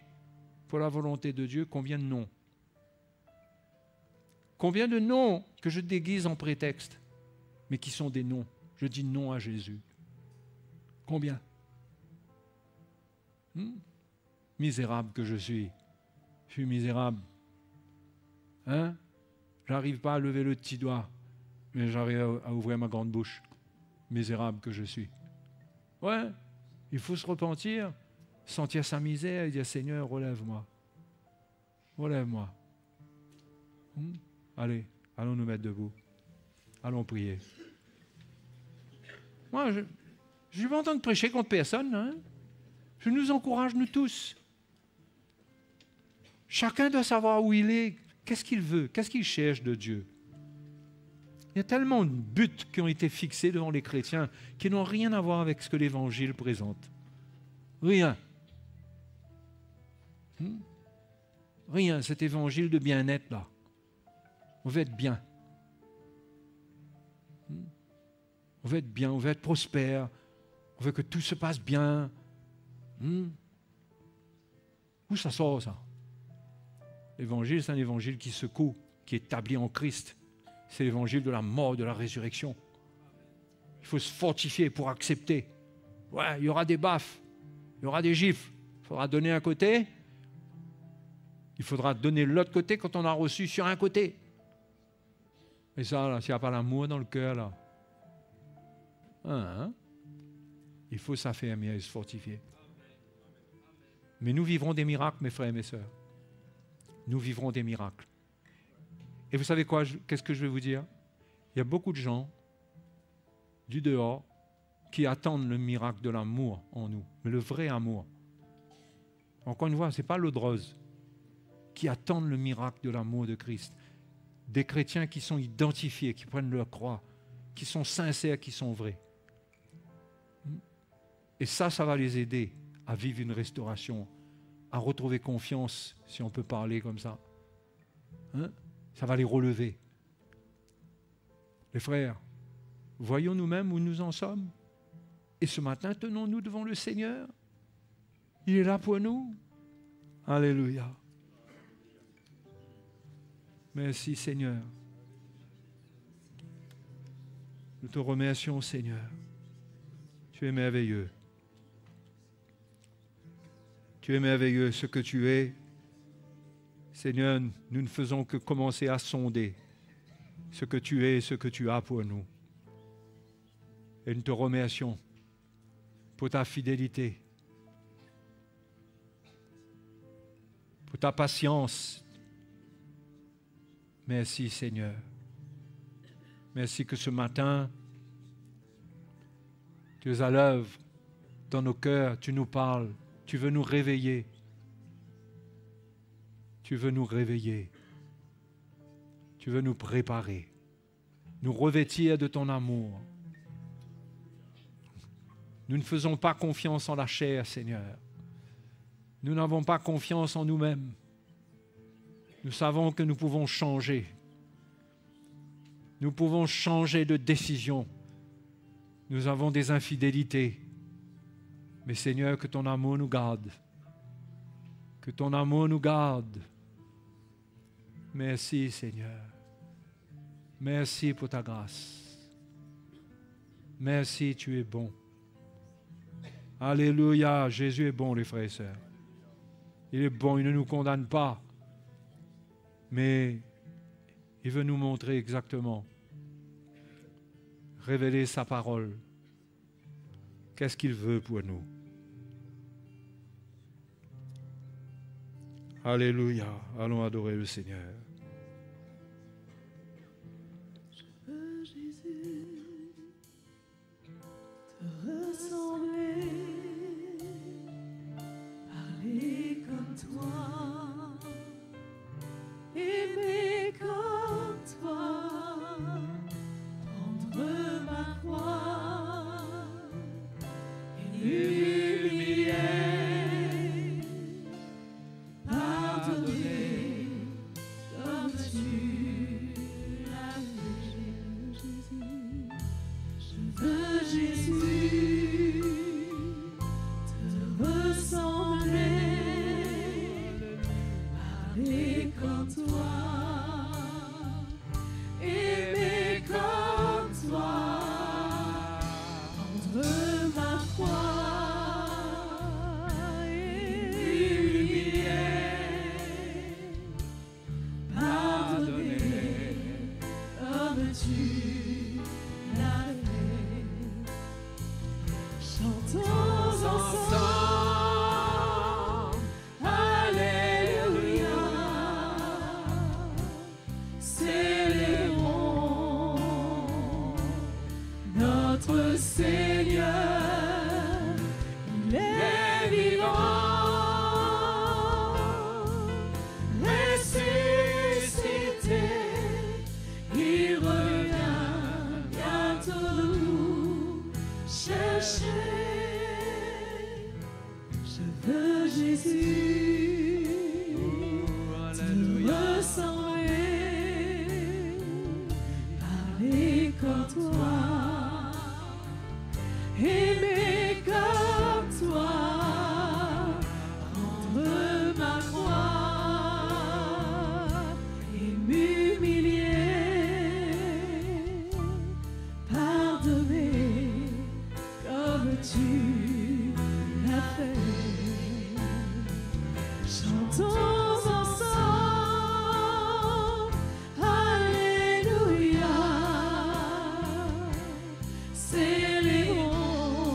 pour la volonté de Dieu? Combien de non? Combien de non que je déguise en prétexte, mais qui sont des non? Je dis non à Jésus. Combien? Misérable que je suis. Je suis misérable. Hein? J'arrive pas à lever le petit doigt, mais j'arrive à ouvrir ma grande bouche. Misérable que je suis. Ouais, il faut se repentir, sentir sa misère et dire Seigneur, relève-moi. Relève-moi. Allez, allons nous mettre debout. Allons prier. Moi, je ne suis pas en train de prêcher contre personne. Hein? Je nous encourage, nous tous. Chacun doit savoir où il est, qu'est-ce qu'il veut, qu'est-ce qu'il cherche de Dieu. Il y a tellement de buts qui ont été fixés devant les chrétiens qui n'ont rien à voir avec ce que l'Évangile présente. Rien. Rien, cet évangile de bien-être là. On veut être bien. On veut être bien, on veut être prospère. On veut que tout se passe bien. Où ça sort ça? L'évangile, c'est un évangile qui secoue, qui est établi en Christ. C'est l'évangile de la mort, de la résurrection. Il faut se fortifier pour accepter. Ouais, il y aura des baffes, il y aura des gifles. Il faudra donner un côté. Il faudra donner l'autre côté quand on a reçu sur un côté. Et ça, là, s'il n'y a pas l'amour dans le cœur, là, il faut s'affermir et se fortifier. Mais nous vivrons des miracles, mes frères et mes sœurs. Nous vivrons des miracles. Et vous savez quoi, qu'est-ce que je vais vous dire? Il y a beaucoup de gens du dehors qui attendent le miracle de l'amour en nous, mais le vrai amour. Encore une fois, ce n'est pas l'eau de rose, qui attendent le miracle de l'amour de Christ. Des chrétiens qui sont identifiés, qui prennent leur croix, qui sont sincères, qui sont vrais. Et ça va les aider à vivre une restauration, à retrouver confiance, si on peut parler comme ça. Ça va les relever. Les frères, voyons nous-mêmes où nous en sommes. Et ce matin, tenons-nous devant le Seigneur. Il est là pour nous. Alléluia. Merci Seigneur. Nous te remercions Seigneur. Tu es merveilleux. Tu es merveilleux ce que tu es. Seigneur, nous ne faisons que commencer à sonder ce que tu es et ce que tu as pour nous. Et nous te remercions pour ta fidélité, pour ta patience. Merci Seigneur. Merci que ce matin, tu es à l'œuvre dans nos cœurs, tu nous parles, tu veux nous réveiller. Tu veux nous réveiller. Tu veux nous préparer, nous revêtir de ton amour. Nous ne faisons pas confiance en la chair, Seigneur. Nous n'avons pas confiance en nous-mêmes. Nous savons que nous pouvons changer. Nous pouvons changer de décision. Nous avons des infidélités. Mais Seigneur, que ton amour nous garde. Que ton amour nous garde. Merci Seigneur. Merci pour ta grâce. Merci, tu es bon. Alléluia, Jésus est bon, les frères et sœurs. Il est bon, il ne nous condamne pas. Mais il veut nous montrer exactement, révéler sa parole. Qu'est-ce qu'il veut pour nous? Alléluia, allons adorer le Seigneur. Célébrons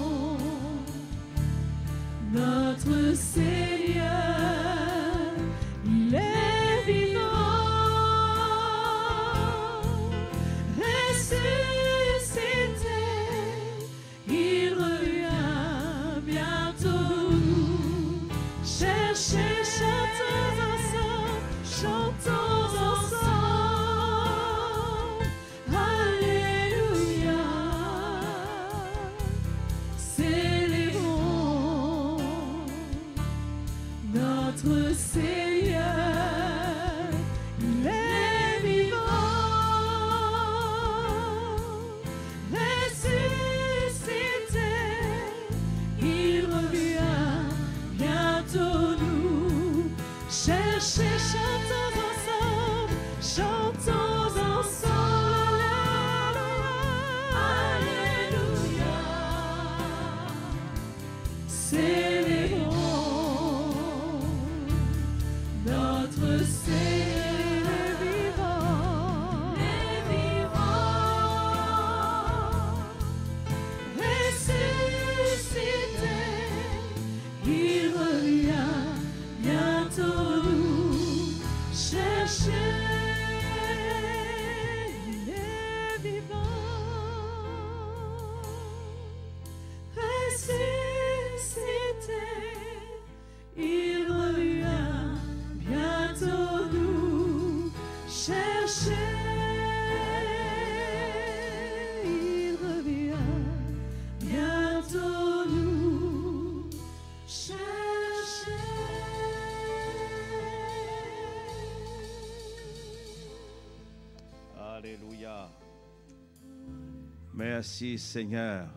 Merci Seigneur.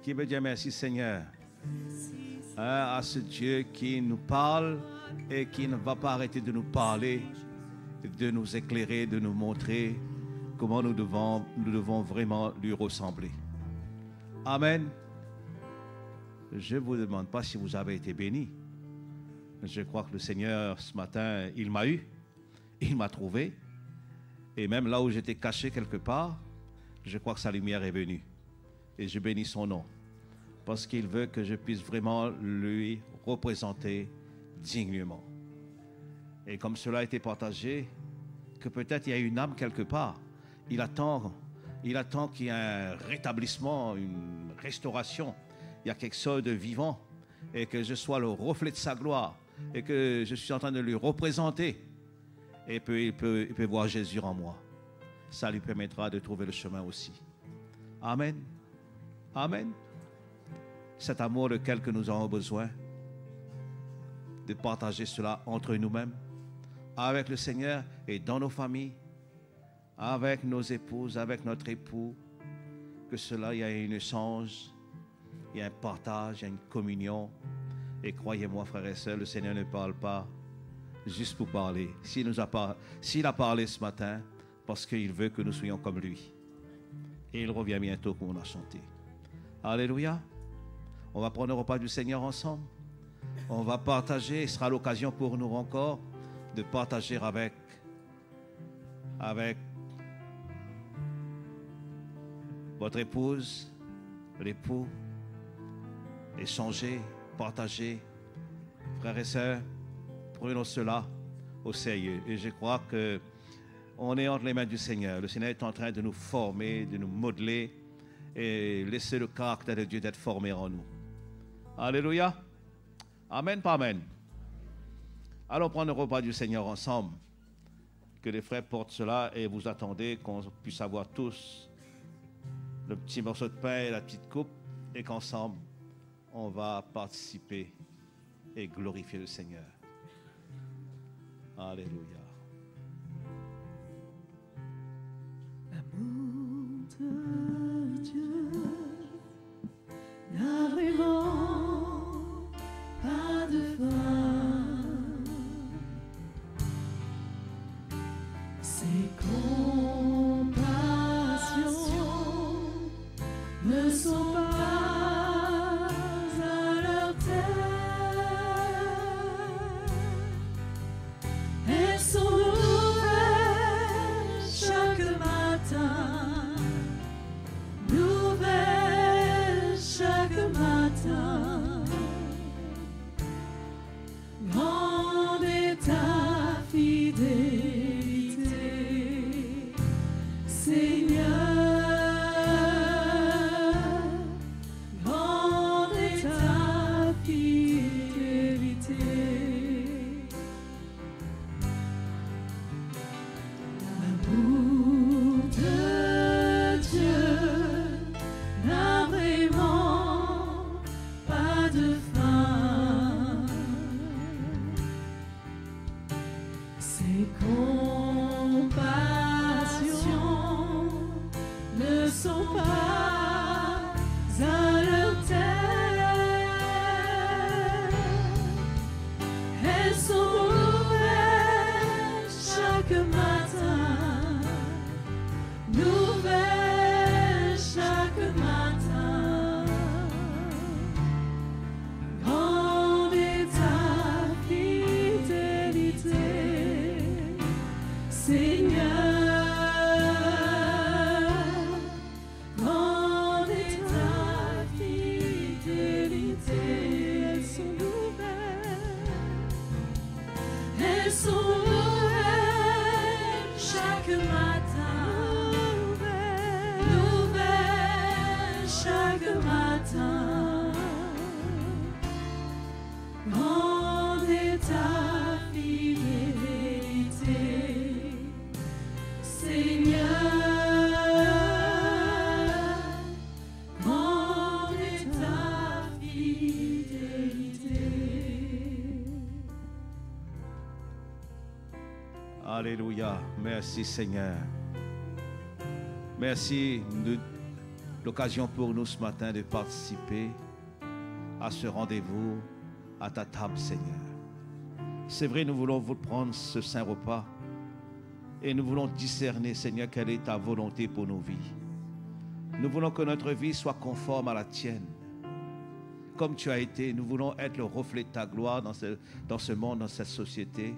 Qui veut dire merci Seigneur? À ce Dieu qui nous parle et qui ne va pas arrêter de nous parler, de nous éclairer, de nous montrer comment nous devons vraiment lui ressembler. Amen. Je ne vous demande pas si vous avez été bénis. Je crois que le Seigneur, ce matin, il m'a eu, il m'a trouvé. Et même là où j'étais caché quelque part, je crois que sa lumière est venue. Et je bénis son nom. Parce qu'il veut que je puisse vraiment lui représenter dignement. Et comme cela a été partagé, que peut-être il y a une âme quelque part. Il attend qu'il y ait un rétablissement, une restauration. Il y a quelque chose de vivant. Et que je sois le reflet de sa gloire. Et que je suis en train de lui représenter. Et il peut voir Jésus en moi. Ça lui permettra de trouver le chemin aussi. Amen. Amen. Cet amour lequel que nous avons besoin de partager cela entre nous-mêmes, avec le Seigneur et dans nos familles, avec nos épouses, avec notre époux, que cela, il y a un échange, il y a un partage, il y a une communion. Et croyez-moi, frères et sœurs, le Seigneur ne parle pas juste pour parler. S'il a parlé ce matin, parce qu'il veut que nous soyons comme lui. Et il revient bientôt comme on a chanté. Alléluia. On va prendre le repas du Seigneur ensemble. On va partager. Ce sera l'occasion pour nous encore de partager avec votre épouse, l'époux. Échanger, partager. Frères et sœurs, prenons cela au sérieux. Et je crois que on est entre les mains du Seigneur. Le Seigneur est en train de nous former, de nous modeler et laisser le caractère de Dieu d'être formé en nous. Alléluia. Amen, pas amen. Allons prendre le repas du Seigneur ensemble. Que les frères portent cela et vous attendez qu'on puisse avoir tous le petit morceau de pain et la petite coupe et qu'ensemble, on va participer et glorifier le Seigneur. Alléluia. L'amour de Dieu n'a vraiment pas de fin. Ses compassions ne sont pas à leur terme. Elles sont nouvelles chaque matin, nouvelles chaque matin. Grande est ta fidélité, Seigneur. Grande est ta fidélité. L'amour de Dieu n'a vraiment pas de fin. Ses compassions ne sont pas à leur terme. Elles sont nouvelles chaque matin, nouvelles chaque matin. Grande est ta fidélité, Seigneur. Grande est ta fidélité. Elles sont nouvelles. Elles sont nouvelles chaque matin, nouvelles chaque matin. Grande est ta fidélité, Seigneur. Grande est ta fidélité. Alléluia. Merci Seigneur. Merci l'occasion pour nous ce matin de participer à ce rendez-vous à ta table, Seigneur. C'est vrai, nous voulons vous prendre ce saint repas et nous voulons discerner, Seigneur, quelle est ta volonté pour nos vies. Nous voulons que notre vie soit conforme à la tienne. Comme tu as été, nous voulons être le reflet de ta gloire dans ce monde, dans cette société.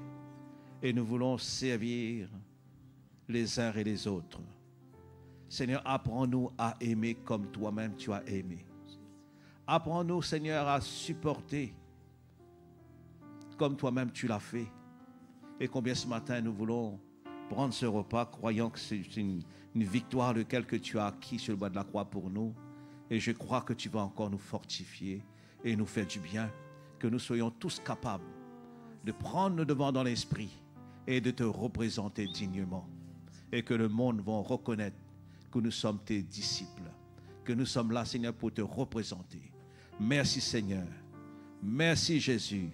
Et nous voulons servir les uns et les autres. Seigneur, apprends-nous à aimer comme toi-même tu as aimé. Apprends-nous, Seigneur, à supporter comme toi-même tu l'as fait. Et combien ce matin nous voulons prendre ce repas, croyant que c'est une victoire lequel que tu as acquis sur le bois de la croix pour nous. Et je crois que tu vas encore nous fortifier et nous faire du bien, que nous soyons tous capables de prendre le devant dans l'esprit et de te représenter dignement. Et que le monde va reconnaître que nous sommes tes disciples, que nous sommes là, Seigneur, pour te représenter. Merci, Seigneur. Merci, Jésus.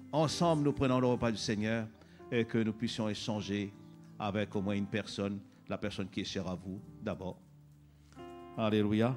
Ensemble, nous prenons le repas du Seigneur et que nous puissions échanger avec au moins une personne, la personne qui est chère à vous, d'abord. Alléluia.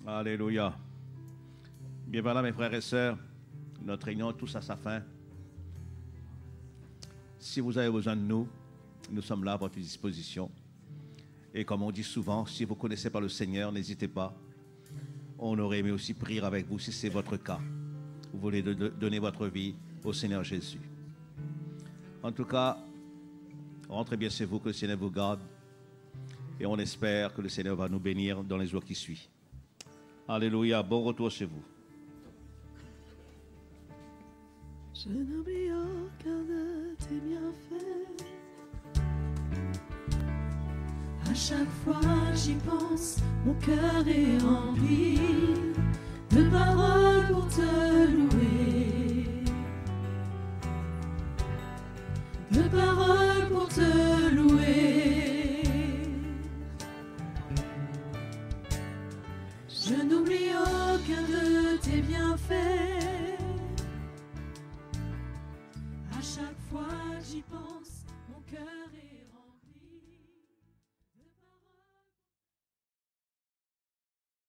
Alléluia. Bien voilà, mes frères et sœurs, notre réunion touche à sa fin. Si vous avez besoin de nous, nous sommes là à votre disposition. Et comme on dit souvent, si vous ne connaissez pas le Seigneur, n'hésitez pas. On aurait aimé aussi prier avec vous si c'est votre cas. Vous voulez donner votre vie au Seigneur Jésus. En tout cas, rentrez bien chez vous, que le Seigneur vous garde. Et on espère que le Seigneur va nous bénir dans les jours qui suivent. Alléluia, bon retour chez vous. Je n'oublie aucun de tes bienfaits. À chaque fois que j'y pense, mon cœur est rempli de paroles pour te louer. De paroles pour te louer. Je n'oublie aucun de tes bienfaits. À chaque fois j'y pense, mon cœur est